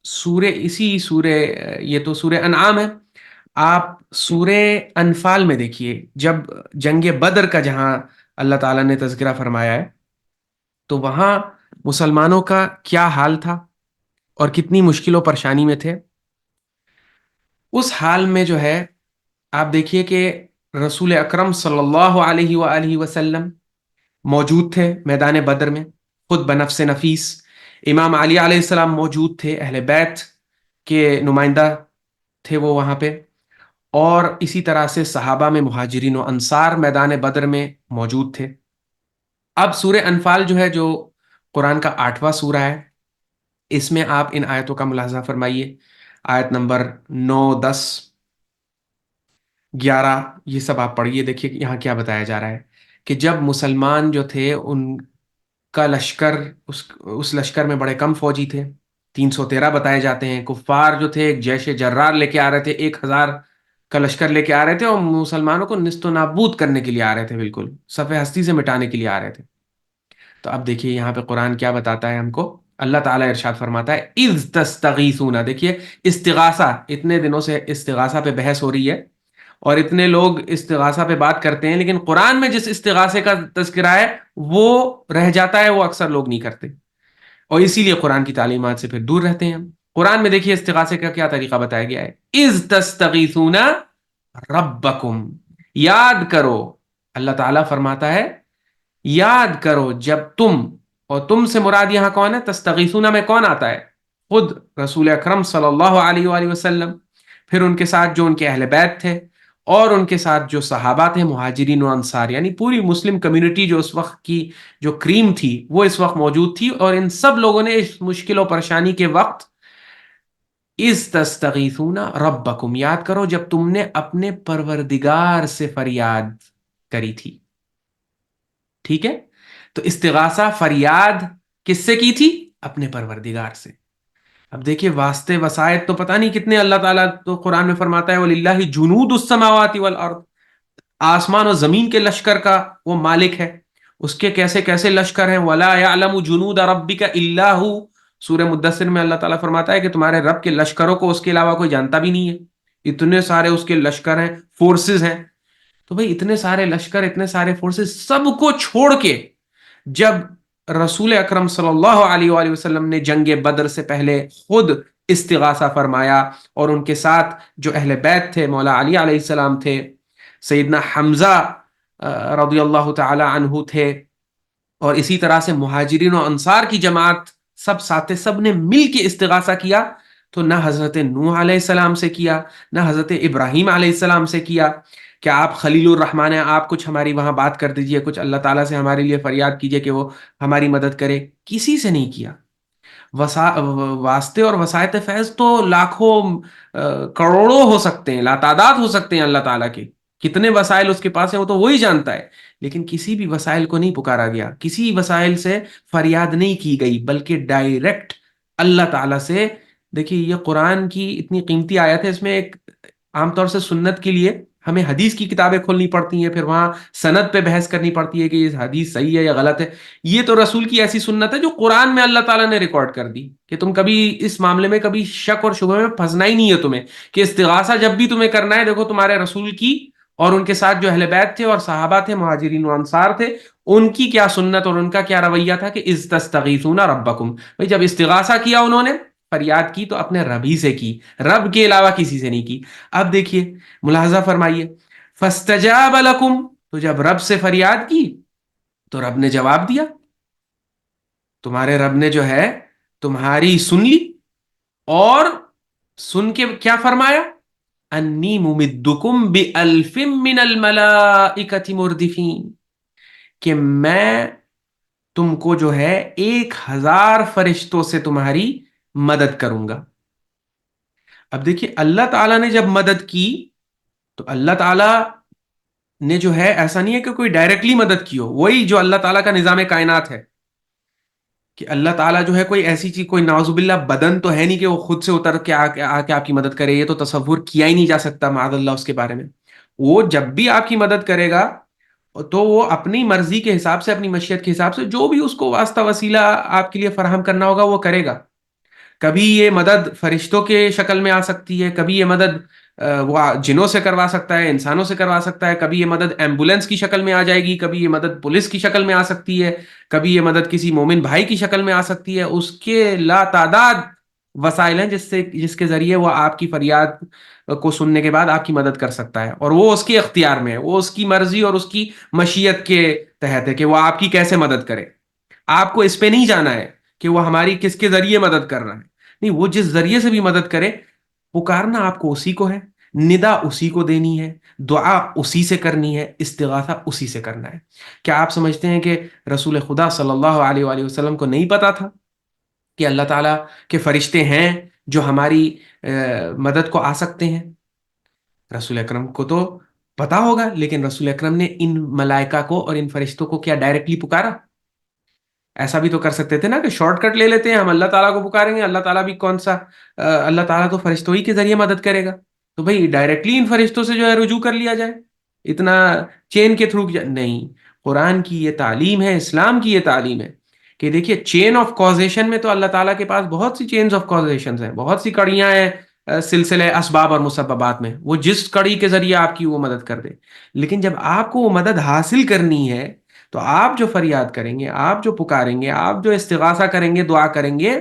A: اسی سورہ، یہ تو سورہ انعام ہے، آپ سورہ انفال میں دیکھیے جب جنگ بدر کا جہاں اللہ تعالیٰ نے تذکرہ فرمایا ہے تو وہاں مسلمانوں کا کیا حال تھا اور کتنی مشکل و پریشانی میں تھے۔ اس حال میں جو ہے آپ دیکھیے کہ رسول اکرم صلی اللہ علیہ وآلہ وسلم موجود تھے میدان بدر میں، خود بنفس نفیس، امام علی علیہ السلام موجود تھے، اہل بیت کے نمائندہ تھے وہ وہاں پہ، اور اسی طرح سے صحابہ میں مہاجرین و انصار میدان بدر میں موجود تھے۔ اب سورہ انفال جو ہے جو قرآن کا 8واں سورہ ہے. اس میں آپ ان آیتوں کا ملاحظہ فرمائیے. آیت نمبر 9، 10، 11، یہ سب آپ پڑھیے. دیکھیے یہاں کیا بتایا جا رہا ہے کہ جب مسلمان جو تھے ان کا لشکر، اس لشکر میں بڑے کم فوجی تھے، 313 بتائے جاتے ہیں. کفار جو تھے ایک جیش جرار لے کے آ رہے تھے، 1000 کا لشکر لے کے آ رہے تھے، اور مسلمانوں کو نیست و نابود کرنے کے لیے آ رہے تھے، بالکل صفحہ ہستی سے مٹانے کے لیے آ رہے تھے. تو اب دیکھیے یہاں پہ قرآن کیا بتاتا ہے ہم کو. اللہ تعالیٰ ارشاد فرماتا ہے اذ تستغیثون. دیکھیے استغاثہ، اتنے دنوں سے استغاثہ پہ بحث ہو رہی ہے اور اتنے لوگ استغاثہ پہ بات کرتے ہیں، لیکن قرآن میں جس استغاثے کا تذکرہ ہے وہ رہ جاتا ہے، وہ اکثر لوگ نہیں کرتے، اور اسی لیے قرآن کی تعلیمات سے پھر دور رہتے ہیں ہم. قرآن میں دیکھیے استغاثے کا کیا طریقہ بتایا گیا ہے. اذ تستغیثون ربکم. یاد کرو، اللہ تعالیٰ فرماتا ہے یاد کرو جب تم، اور تم سے مراد یہاں کون ہے؟ تستغیثون میں کون آتا ہے؟ خود رسول اکرم صلی اللہ علیہ وآلہ وسلم، پھر ان کے ساتھ جو ان کے اہل بیت تھے، اور ان کے ساتھ جو صحابہ تھے مہاجرین و انصار، یعنی پوری مسلم کمیونٹی جو اس وقت کی جو کریم تھی وہ اس وقت موجود تھی. اور ان سب لوگوں نے اس مشکل و پریشانی کے وقت اذ تستغیثون ربکم، یاد کرو جب تم نے اپنے پروردگار سے فریاد کری تھی. ٹھیک ہے، تو استغاثہ فریاد کس سے کی تھی؟ اپنے پروردگار سے. اب دیکھیے واسطے وسائط تو پتہ نہیں کتنے اللہ تعالیٰ تو قرآن میں فرماتا ہے وَلِلَّهِ جُنُودُ السَّمَاوَاتِ وَالْأَرْضِ. آسمان و زمین کے لشکر کا وہ مالک ہے، اس کے کیسے کیسے لشکر ہیں. وَلَا يَعْلَمُ جُنُودَ رَبِّكَ إِلَّا هُ. سورہ مدثر میں اللہ تعالیٰ فرماتا ہے کہ تمہارے رب کے لشکروں کو اس کے علاوہ کوئی جانتا بھی نہیں ہے. اتنے سارے اس کے لشکر ہیں، فورسز ہیں. تو بھئی اتنے سارے لشکر، اتنے سارے فورسز، سب کو چھوڑ کے جب رسول اکرم صلی اللہ علیہ وآلہ وسلم نے جنگ بدر سے پہلے خود استغاثہ فرمایا، اور ان کے ساتھ جو اہل بیت تھے، مولا علی علیہ السلام تھے، سیدنا حمزہ رضی اللہ تعالی عنہ تھے، اور اسی طرح سے مہاجرین و انصار کی جماعت سب ساتھ، سب نے مل کے استغاثہ کیا. تو نہ حضرت نوح علیہ السلام سے کیا، نہ حضرت ابراہیم علیہ السلام سے کیا کہ آپ خلیل الرحمن ہیں، آپ کچھ ہماری وہاں بات کر دیجئے، کچھ اللہ تعالیٰ سے ہمارے لیے فریاد کیجئے کہ وہ ہماری مدد کرے. کسی سے نہیں کیا. واسطے اور وسائط فیض تو لاکھوں کروڑوں ہو سکتے ہیں، لاتعداد ہو سکتے ہیں اللہ تعالیٰ کے. کتنے وسائل اس کے پاس ہیں وہ تو وہی جانتا ہے، لیکن کسی بھی وسائل کو نہیں پکارا گیا، کسی وسائل سے فریاد نہیں کی گئی، بلکہ ڈائریکٹ اللہ تعالیٰ سے. دیکھیے یہ قرآن کی اتنی قیمتی آیت ہے، اس میں ایک عام طور سے سنت کے لیے ہمیں حدیث کی کتابیں کھولنی پڑتی ہیں، پھر وہاں سند پہ بحث کرنی پڑتی ہے کہ یہ حدیث صحیح ہے یا غلط ہے. یہ تو رسول کی ایسی سنت ہے جو قرآن میں اللہ تعالیٰ نے ریکارڈ کر دی کہ تم کبھی اس معاملے میں کبھی شک اور شبہ میں پھنسنا ہی نہیں ہے تمہیں، کہ استغاثہ جب بھی تمہیں کرنا ہے، دیکھو تمہارے رسول کی اور ان کے ساتھ جو اہل بیت تھے اور صحابہ تھے، مہاجرین و انصار تھے، ان کی کیا سنت اور ان کا کیا رویہ تھا کہ اذ تستغیثون ربکم. بھائی جب استغاثہ کیا انہوں نے، فریاد کی، تو اپنے رب ہی سے کی، رب کے علاوہ کسی سے نہیں کی. اب دیکھیے ملاحظہ فرمائیے، فاستجاب لکم، تو جب رب سے فریاد کی تو رب نے جواب دیا. تمہارے رب نے جو ہے تمہاری سن لی، اور سن کے کیا فرمایا؟ انی ممدکم بألف من الملائکۃ مردفین، کہ میں تم کو جو ہے 1000 فرشتوں سے تمہاری مدد کروں گا. اب دیکھیے اللہ تعالیٰ نے جب مدد کی تو اللہ تعالیٰ نے جو ہے ایسا نہیں ہے کہ کوئی ڈائریکٹلی مدد کی ہو، وہی جو اللہ تعالیٰ کا نظام کائنات ہے کہ اللہ تعالیٰ جو ہے کوئی ایسی چیز، کوئی نعوذ باللہ بدن تو ہے نہیں کہ وہ خود سے اتر کے آ کے آپ کی مدد کرے. یہ تو تصور کیا ہی نہیں جا سکتا معاذ اللہ اس کے بارے میں. وہ جب بھی آپ کی مدد کرے گا تو وہ اپنی مرضی کے حساب سے، اپنی مشیت کے حساب سے جو بھی اس کو واسطہ وسیلہ آپ کے لیے فراہم کرنا ہوگا وہ کرے گا. کبھی یہ مدد فرشتوں کے شکل میں آ سکتی ہے، کبھی یہ مدد وہ جنوں سے کروا سکتا ہے، انسانوں سے کروا سکتا ہے، کبھی یہ مدد ایمبولینس کی شکل میں آ جائے گی، کبھی یہ مدد پولیس کی شکل میں آ سکتی ہے، کبھی یہ مدد کسی مومن بھائی کی شکل میں آ سکتی ہے. اس کے لا تعداد وسائل ہیں جس کے ذریعے وہ آپ کی فریاد کو سننے کے بعد آپ کی مدد کر سکتا ہے، اور وہ اس کے اختیار میں ہے، وہ اس کی مرضی اور اس کی مشیت کے تحت ہے کہ وہ آپ کی کیسے مدد کرے. آپ کو اس پہ نہیں جانا ہے کہ وہ ہماری کس کے ذریعے مدد کر رہا ہے، نہیں، وہ جس ذریعے سے بھی مدد کرے، پکارنا آپ کو اسی کو ہے. ندا اسی کو دینی ہے، دعا اسی سے کرنی ہے، استغاثہ اسی سے کرنا ہے۔ کیا آپ سمجھتے ہیں کہ رسول خدا صلی اللہ علیہ وآلہ وسلم کو نہیں پتا تھا کہ اللہ تعالیٰ کے فرشتے ہیں جو ہماری مدد کو آ سکتے ہیں؟ رسول اکرم کو تو پتا ہوگا، لیکن رسول اکرم نے ان ملائکہ کو اور ان فرشتوں کو کیا ڈائریکٹلی پکارا؟ ایسا بھی تو کر سکتے تھے نا کہ شارٹ کٹ لے لیتے ہیں، ہم اللہ تعالیٰ کو پکاریں گے، اللہ تعالیٰ بھی کون سا اللہ تعالیٰ تو فرشتوں ہی کے ذریعے مدد کرے گا، تو بھائی ڈائریکٹلی ان فرشتوں سے جو ہے رجوع کر لیا جائے، اتنا چین کے تھرو نہیں۔ قرآن کی یہ تعلیم ہے، اسلام کی یہ تعلیم ہے کہ دیکھیے چین آف کازیشن میں تو اللہ تعالیٰ کے پاس بہت سی چینز آف کازیشن ہیں، بہت سی کڑیاں ہیں سلسلے اسباب اور مسببات میں، وہ جس کڑی کے ذریعے آپ کی وہ مدد کر دے، لیکن جب آپ کو وہ مدد حاصل کرنی ہے تو آپ جو فریاد کریں گے، آپ جو پکاریں گے، آپ جو استغاثہ کریں گے، دعا کریں گے،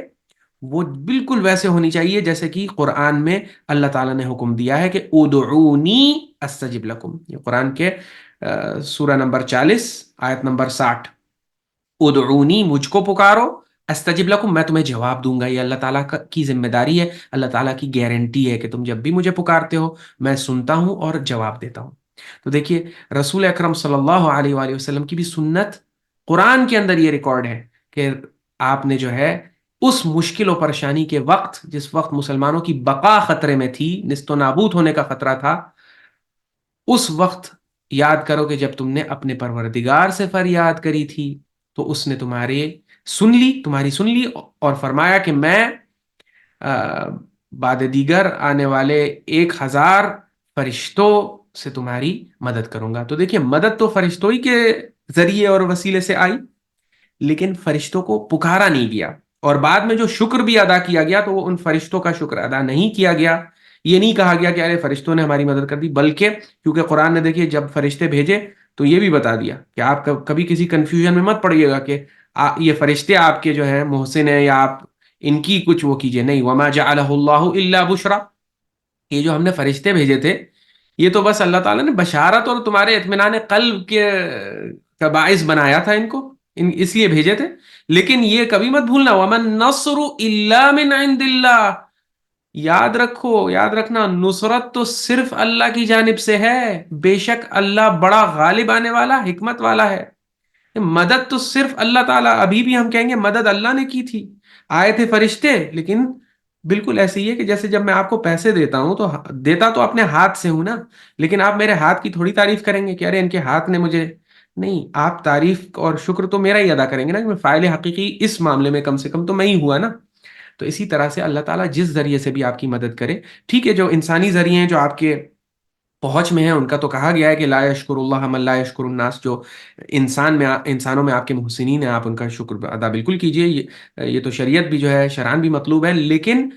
A: وہ بالکل ویسے ہونی چاہیے جیسے کہ قرآن میں اللہ تعالیٰ نے حکم دیا ہے کہ ادعونی استجب لکم، یہ قرآن کے سورہ نمبر 40 آیت نمبر 60، ادعونی مجھ کو پکارو، استجب لکم میں تمہیں جواب دوں گا۔ یہ اللہ تعالیٰ کی ذمہ داری ہے، اللہ تعالیٰ کی گارنٹی ہے کہ تم جب بھی مجھے پکارتے ہو میں سنتا ہوں اور جواب دیتا ہوں۔ تو دیکھیے رسول اکرم صلی اللہ علیہ وآلہ وسلم کی بھی سنت قرآن کے اندر یہ ریکارڈ ہے کہ آپ نے جو ہے اس مشکل و پریشانی کے وقت، جس وقت مسلمانوں کی بقا خطرے میں تھی، نیست و نابود ہونے کا خطرہ تھا، اس وقت یاد کرو کہ جب تم نے اپنے پروردگار سے فریاد کری تھی تو اس نے تمہاری سن لی اور فرمایا کہ میں بعد دیگر آنے والے 1000 فرشتوں سے تمہاری مدد کروں گا۔ تو دیکھیے مدد تو فرشتوں ہی کے ذریعے اور وسیلے سے آئی، لیکن فرشتوں کو پکارا نہیں گیا، اور بعد میں جو شکر بھی ادا کیا گیا تو وہ ان فرشتوں کا شکر ادا نہیں کیا گیا۔ یہ نہیں کہا گیا کہ ارے فرشتوں نے ہماری مدد کر دی، بلکہ کیونکہ قرآن نے دیکھیے جب فرشتے بھیجے تو یہ بھی بتا دیا کہ آپ کبھی کسی کنفیوژن میں مت پڑیے گا کہ یہ فرشتے آپ کے جو ہیں محسن ہیں یا آپ ان کی کچھ وہ کیجئے، نہیں، وما جعلہ اللہ الا بشرا، یہ جو ہم نے فرشتے بھیجے تھے یہ تو بس اللہ تعالیٰ نے بشارت اور تمہارے اطمینان قلب کے کا باعث بنایا تھا ان کو، اس لیے بھیجے تھے، لیکن یہ کبھی مت بھولنا ومن نصر الا من عند اللہ، یاد رکھو، یاد رکھنا، نصرت تو صرف اللہ کی جانب سے ہے، بے شک اللہ بڑا غالب آنے والا حکمت والا ہے، مدد تو صرف اللہ تعالیٰ، ابھی بھی ہم کہیں گے مدد اللہ نے کی تھی، آئے تھے فرشتے، لیکن بالکل ایسے ہی ہے کہ جیسے جب میں آپ کو پیسے دیتا ہوں تو دیتا تو اپنے ہاتھ سے ہوں نا، لیکن آپ میرے ہاتھ کی تھوڑی تعریف کریں گے کہ ارے ان کے ہاتھ نے مجھے، نہیں، آپ تعریف اور شکر تو میرا ہی ادا کریں گے نا، کہ میں فاعل حقیقی اس معاملے میں کم سے کم تو میں ہی ہوا نا۔ تو اسی طرح سے اللہ تعالیٰ جس ذریعے سے بھی آپ کی مدد کرے، ٹھیک ہے، جو انسانی ذریعے ہیں جو آپ کے پہنچ میں ہیں ان کا تو کہا گیا ہے کہ لا یشکر اللہ من لا یشکر الناس، جو انسانوں میں آپ کے محسنین ہیں آپ ان کا شکر ادا بالکل کیجئے، یہ تو شریعت بھی جو ہے، شرعاً بھی مطلوب ہے، لیکن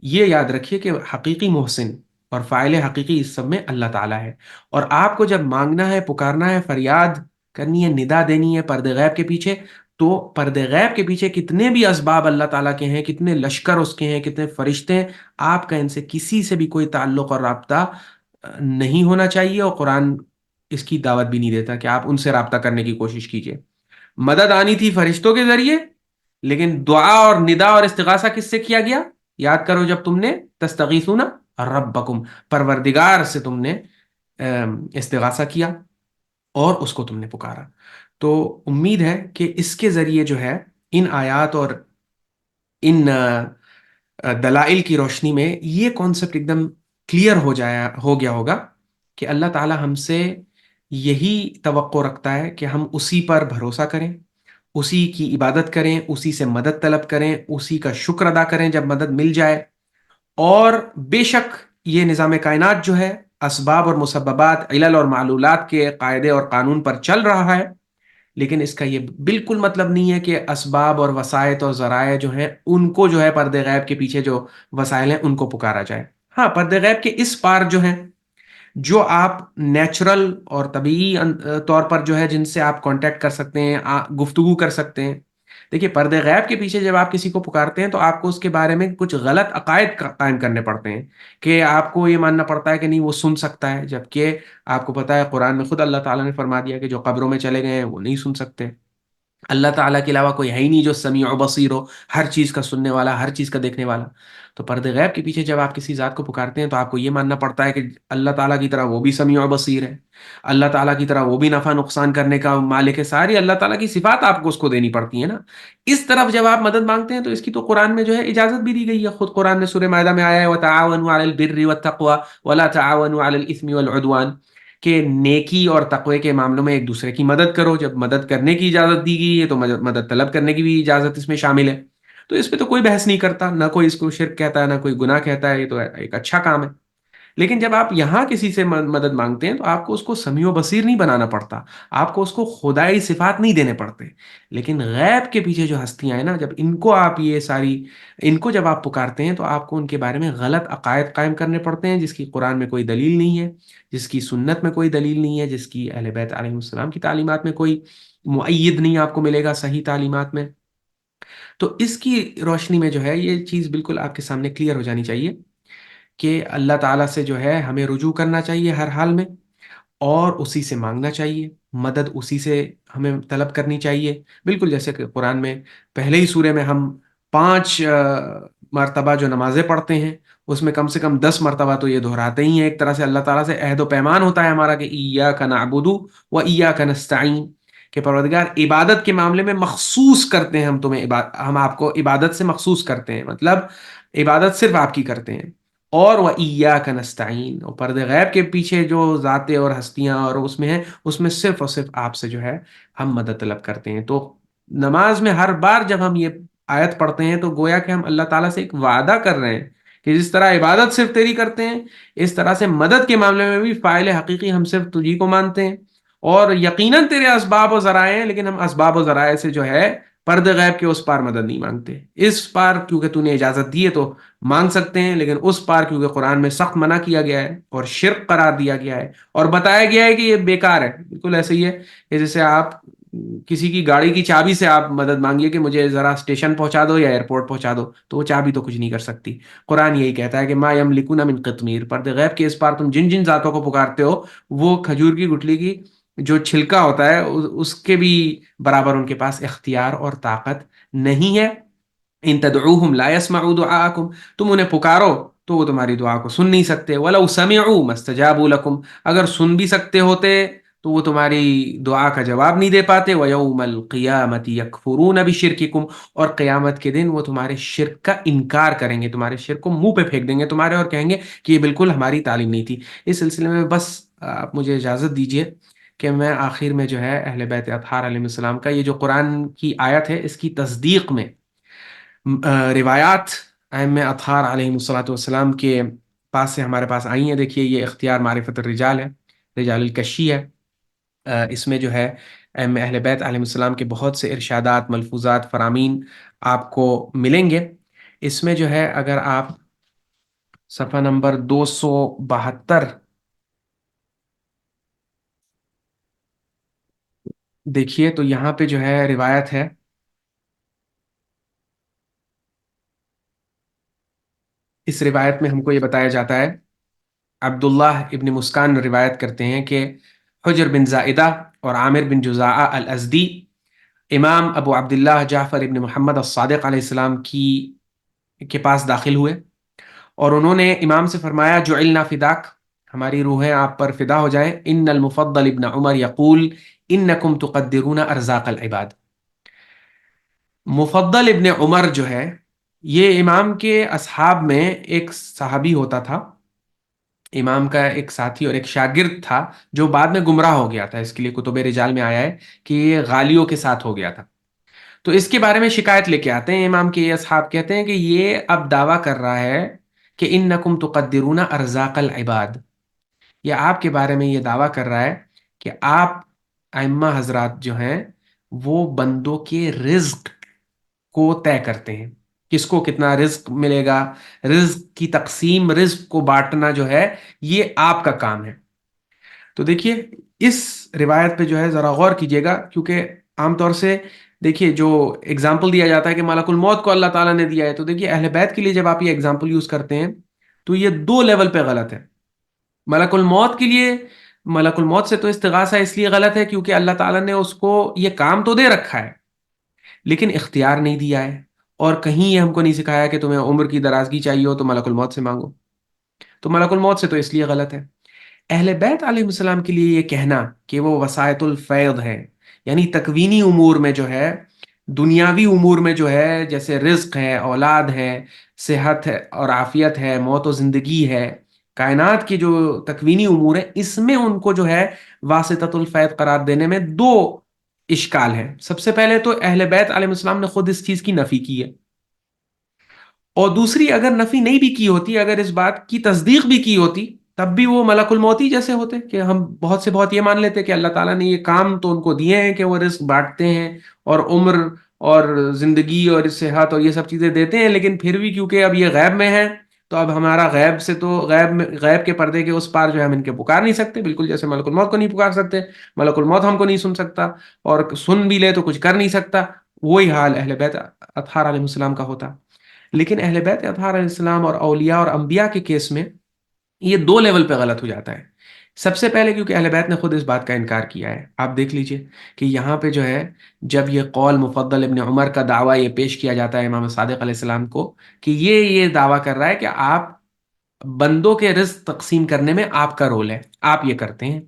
A: یہ یاد رکھیے کہ حقیقی محسن اور فاعل حقیقی اس سب میں اللہ تعالیٰ ہے، اور آپ کو جب مانگنا ہے، پکارنا ہے، فریاد کرنی ہے، ندا دینی ہے پردے غیب کے پیچھے، تو پردے غیب کے پیچھے کتنے بھی اسباب اللہ تعالیٰ کے ہیں، کتنے لشکر اس کے ہیں، کتنے فرشتے ہیں، آپ کا ان سے کسی سے بھی کوئی تعلق اور رابطہ نہیں ہونا چاہیے، اور قرآن اس کی دعوت بھی نہیں دیتا کہ آپ ان سے رابطہ کرنے کی کوشش کیجئے۔ مدد آنی تھی فرشتوں کے ذریعے، لیکن دعا اور ندا اور استغاثہ کس سے کیا گیا؟ یاد کرو جب تم نے تستغیثون ربکم، پروردگار سے تم نے استغاثہ کیا اور اس کو تم نے پکارا۔ تو امید ہے کہ اس کے ذریعے جو ہے ان آیات اور ان دلائل کی روشنی میں یہ کانسیپٹ ایک دم کلیئر ہو گیا ہوگا کہ اللہ تعالیٰ ہم سے یہی توقع رکھتا ہے کہ ہم اسی پر بھروسہ کریں، اسی کی عبادت کریں، اسی سے مدد طلب کریں، اسی کا شکر ادا کریں جب مدد مل جائے، اور بے شک یہ نظام کائنات جو ہے اسباب اور مسببات، علل اور معلولات کے قاعدے اور قانون پر چل رہا ہے، لیکن اس کا یہ بالکل مطلب نہیں ہے کہ اسباب اور وسائط اور ذرائع جو ہیں ان کو جو ہے پردے غیب کے پیچھے جو وسائل ہیں ان کو پکارا جائے۔ ہاں، پردے غیب کے اس پار جو ہیں، جو آپ نیچرل اور طبیعی طور پر جو ہے جن سے آپ کانٹیکٹ کر سکتے ہیں، گفتگو کر سکتے ہیں، دیکھیے پردے غیب کے پیچھے جب آپ کسی کو پکارتے ہیں تو آپ کو اس کے بارے میں کچھ غلط عقائد قائم کرنے پڑتے ہیں، کہ آپ کو یہ ماننا پڑتا ہے کہ نہیں وہ سن سکتا ہے، جبکہ آپ کو پتا ہے قرآن میں خود اللہ تعالیٰ نے فرما دیا کہ جو قبروں میں چلے گئے ہیں وہ نہیں سن سکتے، اللہ تعالیٰ کے علاوہ کوئی ہے ہی نہیں جو سمیع و بصیر ہو، ہر چیز کا سننے والا، ہر چیز کا دیکھنے والا۔ تو پردے غیب کے پیچھے جب آپ کسی ذات کو پکارتے ہیں تو آپ کو یہ ماننا پڑتا ہے کہ اللہ تعالیٰ کی طرح وہ بھی سمیع و بصیر ہے، اللہ تعالیٰ کی طرح وہ بھی نفع نقصان کرنے کا مالک ہے، ساری اللہ تعالیٰ کی صفات آپ کو اس کو دینی پڑتی ہیں نا۔ اس طرف جب آپ مدد مانگتے ہیں تو اس کی تو قرآن میں جو ہے اجازت بھی دی گئی ہے، خود قرآن میں سورہ مائدہ میں آیا ہے وَتَعَاوَنُوا عَلَى الْبِرِّ وَالتَّقْوَى وَلَا تَعَاوَنُوا عَلَى الْإِثْمِ وَالْعُدْوَانِ، کہ نیکی اور تقوی کے معاملوں میں ایک دوسرے کی مدد کرو۔ جب مدد کرنے کی اجازت دی گئی ہے تو مدد طلب کرنے کی بھی اجازت اس میں شامل ہے۔ تو اس پہ تو کوئی بحث نہیں کرتا، نہ کوئی اس کو شرک کہتا ہے، نہ کوئی گناہ کہتا ہے، یہ تو ایک اچھا کام ہے۔ لیکن جب آپ یہاں کسی سے مدد مانگتے ہیں تو آپ کو اس کو سمیع و بصیر نہیں بنانا پڑتا، آپ کو اس کو خدائی صفات نہیں دینے پڑتے۔ لیکن غیب کے پیچھے جو ہستیاں ہیں نا، جب ان کو آپ یہ ساری، ان کو جب آپ پکارتے ہیں تو آپ کو ان کے بارے میں غلط عقائد قائم کرنے پڑتے ہیں، جس کی قرآن میں کوئی دلیل نہیں ہے، جس کی سنت میں کوئی دلیل نہیں ہے، جس کی اہل بیت علیہ السلام کی تعلیمات میں کوئی مؤید نہیں آپ کو ملے گا صحیح تعلیمات میں۔ تو اس کی روشنی میں جو ہے یہ چیز بالکل آپ کے سامنے کلیئر ہو جانی چاہیے کہ اللہ تعالیٰ سے جو ہے ہمیں رجوع کرنا چاہیے ہر حال میں، اور اسی سے مانگنا چاہیے، مدد اسی سے ہمیں طلب کرنی چاہیے۔ بالکل جیسے کہ قرآن میں پہلے ہی سورے میں ہم 5 مرتبہ جو نمازیں پڑھتے ہیں اس میں کم سے کم 10 مرتبہ تو یہ دہراتے ہی ہیں، ایک طرح سے اللہ تعالیٰ سے عہد و پیمان ہوتا ہے ہمارا کہ ایاک نعبد و ایاک نستعین، کہ پروردگار عبادت کے معاملے میں مخصوص کرتے ہیں ہم تمہیں، ہم آپ کو عبادت سے مخصوص کرتے ہیں، مطلب عبادت صرف آپ کی کرتے ہیں۔ اور وَإِيَّاكَ نَسْتَعِينُ، اور پردے غیب کے پیچھے جو ذاتیں اور ہستیاں اور اس میں ہیں، اس میں صرف اور صرف آپ سے جو ہے ہم مدد طلب کرتے ہیں۔ تو نماز میں ہر بار جب ہم یہ آیت پڑھتے ہیں تو گویا کہ ہم اللہ تعالیٰ سے ایک وعدہ کر رہے ہیں کہ جس طرح عبادت صرف تیری کرتے ہیں، اس طرح سے مدد کے معاملے میں بھی فاعل حقیقی ہم صرف تجھی کو مانتے ہیں، اور یقیناً تیرے اسباب و ذرائع ہیں، لیکن ہم اسباب و ذرائع سے جو ہے پرد غیب کے اس پار مدد نہیں مانگتے۔ اس پار کیونکہ تو نے اجازت دی ہے تو مانگ سکتے ہیں، لیکن اس پار کیونکہ قرآن میں سخت منع کیا گیا ہے اور شرک قرار دیا گیا ہے اور بتایا گیا ہے کہ یہ بیکار ہے۔ بالکل ایسے ہی ہے کہ جیسے آپ کسی کی گاڑی کی چابی سے آپ مدد مانگیے کہ مجھے ذرا اسٹیشن پہنچا دو یا ایئرپورٹ پہنچا دو، تو وہ چابی تو کچھ نہیں کر سکتی۔ قرآن یہی کہتا ہے کہ ما یملکون من قطمیر، پرد غیب کے اس پار تم جن جن ذاتوں کو پکارتے ہو وہ کھجور کی گٹلی کی جو چھلکا ہوتا ہے اس کے بھی برابر ان کے پاس اختیار اور طاقت نہیں ہے۔ ان تدعوہم لا يسمعوا دعاءکم، تم انہیں پکارو تو وہ تمہاری دعا کو سن نہیں سکتے، وَلَوْ سَمِعُوا مَا اسْتَجَابُوا لَكُمْ، اگر سن بھی سکتے ہوتے تو وہ تمہاری دعا کا جواب نہیں دے پاتے، وَيَوْمَ الْقِيَامَةِ يَكْفُرُونَ بِشِرْكِكُمْ، اور قیامت کے دن وہ تمہارے شرک کا انکار کریں گے، تمہارے شرک کو منہ پہ پھینک دیں گے تمہارے، اور کہیں گے کہ یہ بالکل ہماری تعلیم نہیں تھی۔ اس سلسلے میں بس آپ مجھے اجازت دیجیے کہ میں آخر میں جو ہے اہل بیت اطہار علیہ السلام کا یہ جو قرآن کی آیت ہے اس کی تصدیق میں روایات ائمہ اطہار علیہ الصلوۃ والسلام کے پاس سے ہمارے پاس آئی ہیں۔ دیکھیے یہ اختیار معرفت الرجال ہے، رجال الکشی ہے، اس میں جو ہے ائمہ اہل بیت علیہ السلام کے بہت سے ارشادات، ملفوظات، فرامین آپ کو ملیں گے۔ اس میں جو ہے اگر آپ صفحہ نمبر 272 دیکھیے تو یہاں پہ جو ہے روایت ہے، اس روایت میں ہم کو یہ بتایا جاتا ہے، عبداللہ ابن مسکان روایت کرتے ہیں کہ حجر بن زائدہ اور عامر بن جزاء الازدی امام ابو عبداللہ جعفر ابن محمد الصادق علیہ السلام کے پاس داخل ہوئے، اور انہوں نے امام سے فرمایا جعلنا فداک، ہماری روحیں آپ پر فدا ہو جائیں، ان المفضل ابن عمر یقول انکم تقدرون ارزاق العباد۔ مفضل ابن عمر جو ہے یہ امام کے اصحاب میں ایک صحابی ہوتا تھا، امام کا ایک ساتھی اور ایک شاگرد تھا جو بعد میں گمراہ ہو گیا تھا، اس کے لیے کتب رجال میں آیا ہے کہ یہ غالیوں کے ساتھ ہو گیا تھا۔ تو اس کے بارے میں شکایت لے کے آتے ہیں امام کے یہ اصحاب، کہتے ہیں کہ یہ اب دعویٰ کر رہا ہے کہ انکم تقدرون ارزاق العباد، یہ آپ کے بارے میں یہ دعویٰ کر رہا ہے کہ آپ ائمہ حضرات جو ہیں وہ بندوں کے رزق کو طے کرتے ہیں، کس کو کتنا رزق ملے گا، رزق کی تقسیم، رزق کو بانٹنا جو ہے یہ آپ کا کام ہے۔ تو دیکھیے اس روایت پہ جو ہے ذرا غور کیجیے گا، کیونکہ عام طور سے دیکھیے جو اگزامپل دیا جاتا ہے کہ ملک الموت کو اللہ تعالیٰ نے دیا ہے، تو دیکھیے اہل بیت کے لیے جب آپ یہ اگزامپل یوز کرتے ہیں تو یہ 2 لیول پہ غلط ہے۔ ملک الموت کے لیے، ملک الموت سے تو استغاثہ اس لیے غلط ہے کیونکہ اللہ تعالیٰ نے اس کو یہ کام تو دے رکھا ہے، لیکن اختیار نہیں دیا ہے، اور کہیں یہ ہم کو نہیں سکھایا کہ تمہیں عمر کی درازگی چاہیے ہو تو ملک الموت سے مانگو. تو ملک الموت سے تو اس لیے غلط ہے. اہل بیت علیہ السلام کے لیے یہ کہنا کہ وہ وسائط الفیض ہے، یعنی تکوینی امور میں جو ہے، دنیاوی امور میں جو ہے، جیسے رزق ہے، اولاد ہے، صحت ہے اور عافیت ہے، موت و زندگی ہے، کائنات کی جو تکوینی امور ہے، اس میں ان کو جو ہے واسطۃ الفیض قرار دینے میں دو اشکال ہے. سب سے پہلے تو اہل بیت علیہ السلام نے خود اس چیز کی نفی کی ہے، اور دوسری اگر نفی نہیں بھی کی ہوتی، اگر اس بات کی تصدیق بھی کی ہوتی، تب بھی وہ ملک الموتی جیسے ہوتے کہ ہم بہت سے بہت یہ مان لیتے کہ اللہ تعالیٰ نے یہ کام تو ان کو دیے ہیں کہ وہ رزق بانٹتے ہیں اور عمر اور زندگی اور صحت اور یہ سب چیزیں دیتے ہیں، لیکن پھر بھی کیونکہ اب یہ غیب میں ہے تو اب ہمارا غیب سے تو غیب کے پردے کے اس پار جو ہے ہم ان کے پکار نہیں سکتے، بالکل جیسے ملک الموت کو نہیں پکار سکتے، ملک الموت ہم کو نہیں سن سکتا، اور سن بھی لے تو کچھ کر نہیں سکتا. وہی حال اہل بیت اطہار علیہ السلام کا ہوتا. لیکن اہل بیت اطہار علیہ السلام اور اولیاء اور انبیاء کے کیس میں یہ دو لیول پہ غلط ہو جاتا ہے. سب سے پہلے کیونکہ اہل بیت نے خود اس بات کا انکار کیا ہے. آپ دیکھ لیجئے کہ یہاں پہ جو ہے، جب یہ قول مفضل ابن عمر کا دعویٰ یہ پیش کیا جاتا ہے امام صادق علیہ السلام کو کہ یہ دعویٰ کر رہا ہے کہ آپ بندوں کے رزق تقسیم کرنے میں آپ کا رول ہے، آپ یہ کرتے ہیں.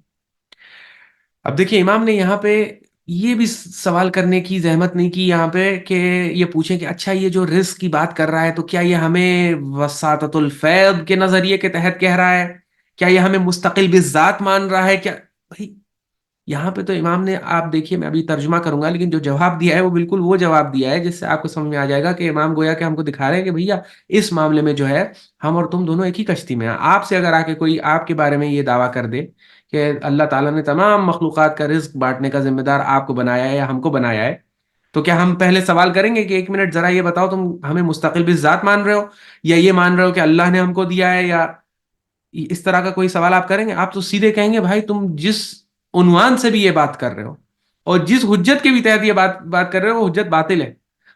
A: اب دیکھیے امام نے یہاں پہ یہ بھی سوال کرنے کی زحمت نہیں کی یہاں پہ کہ یہ پوچھیں کہ اچھا یہ جو رزق کی بات کر رہا ہے تو کیا یہ ہمیں وساطت الفیض کے نظریے کے تحت کہہ رہا ہے، کیا یہ ہمیں مستقل بالذات مان رہا ہے؟ کیا بھائی یہاں پہ تو امام نے، آپ دیکھیے میں ابھی ترجمہ کروں گا، لیکن جو جواب دیا ہے وہ بالکل وہ جواب دیا ہے جس سے آپ کو سمجھ میں آ جائے گا کہ امام گویا کہ ہم کو دکھا رہے ہیں کہ بھیا اس معاملے میں جو ہے ہم اور تم دونوں ایک ہی کشتی میں ہیں. آپ سے اگر آ کے کوئی آپ کے بارے میں یہ دعویٰ کر دے کہ اللہ تعالیٰ نے تمام مخلوقات کا رزق بانٹنے کا ذمہ دار آپ کو بنایا ہے یا ہم کو بنایا ہے، تو کیا ہم پہلے سوال کریں گے کہ ایک منٹ ذرا یہ بتاؤ تم ہمیں مستقل بھی ذات مان رہے ہو یا یہ مان رہے ہو کہ اللہ نے ہم کو دیا ہے؟ یا اس طرح کا کوئی سوال آپ کریں گے؟ آپ تو سیدھے کہیں گے بھائی تم جس عنوان سے بھی یہ بات کر رہے ہو اور جس حجت کے بھی تحت یہ بات کر رہے ہو وہ حجت باطل ہے،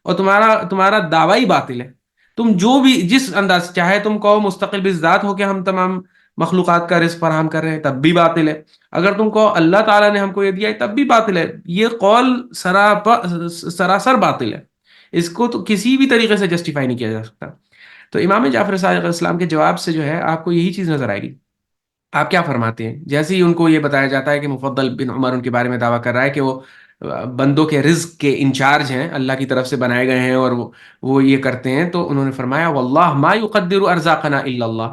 A: اور تمہارا دعویٰ ہی باطل ہے. تم جو بھی جس انداز چاہے تم کہو مستقل بالذات ہو کہ ہم تمام مخلوقات کا رزق فراہم کر رہے ہیں تب بھی باطل ہے، اگر تم کہو اللہ تعالیٰ نے ہم کو یہ دیا ہے تب بھی باطل ہے. یہ قول سراسر باطل ہے، اس کو تو کسی بھی طریقے سے جسٹیفائی نہیں کیا جا سکتا. تو امام جعفر صادق علیہ السلام کے جواب سے جو ہے آپ کو یہی چیز نظر آئے گی. آپ کیا فرماتے ہیں؟ جیسے ہی ان کو یہ بتایا جاتا ہے کہ مفضل بن عمر ان کے بارے میں دعویٰ کر رہا ہے کہ وہ بندوں کے رزق کے انچارج ہیں، اللہ کی طرف سے بنائے گئے ہیں اور وہ یہ کرتے ہیں، تو انہوں نے فرمایا واللہ ما يقدر ارزاقنا الا اللہ.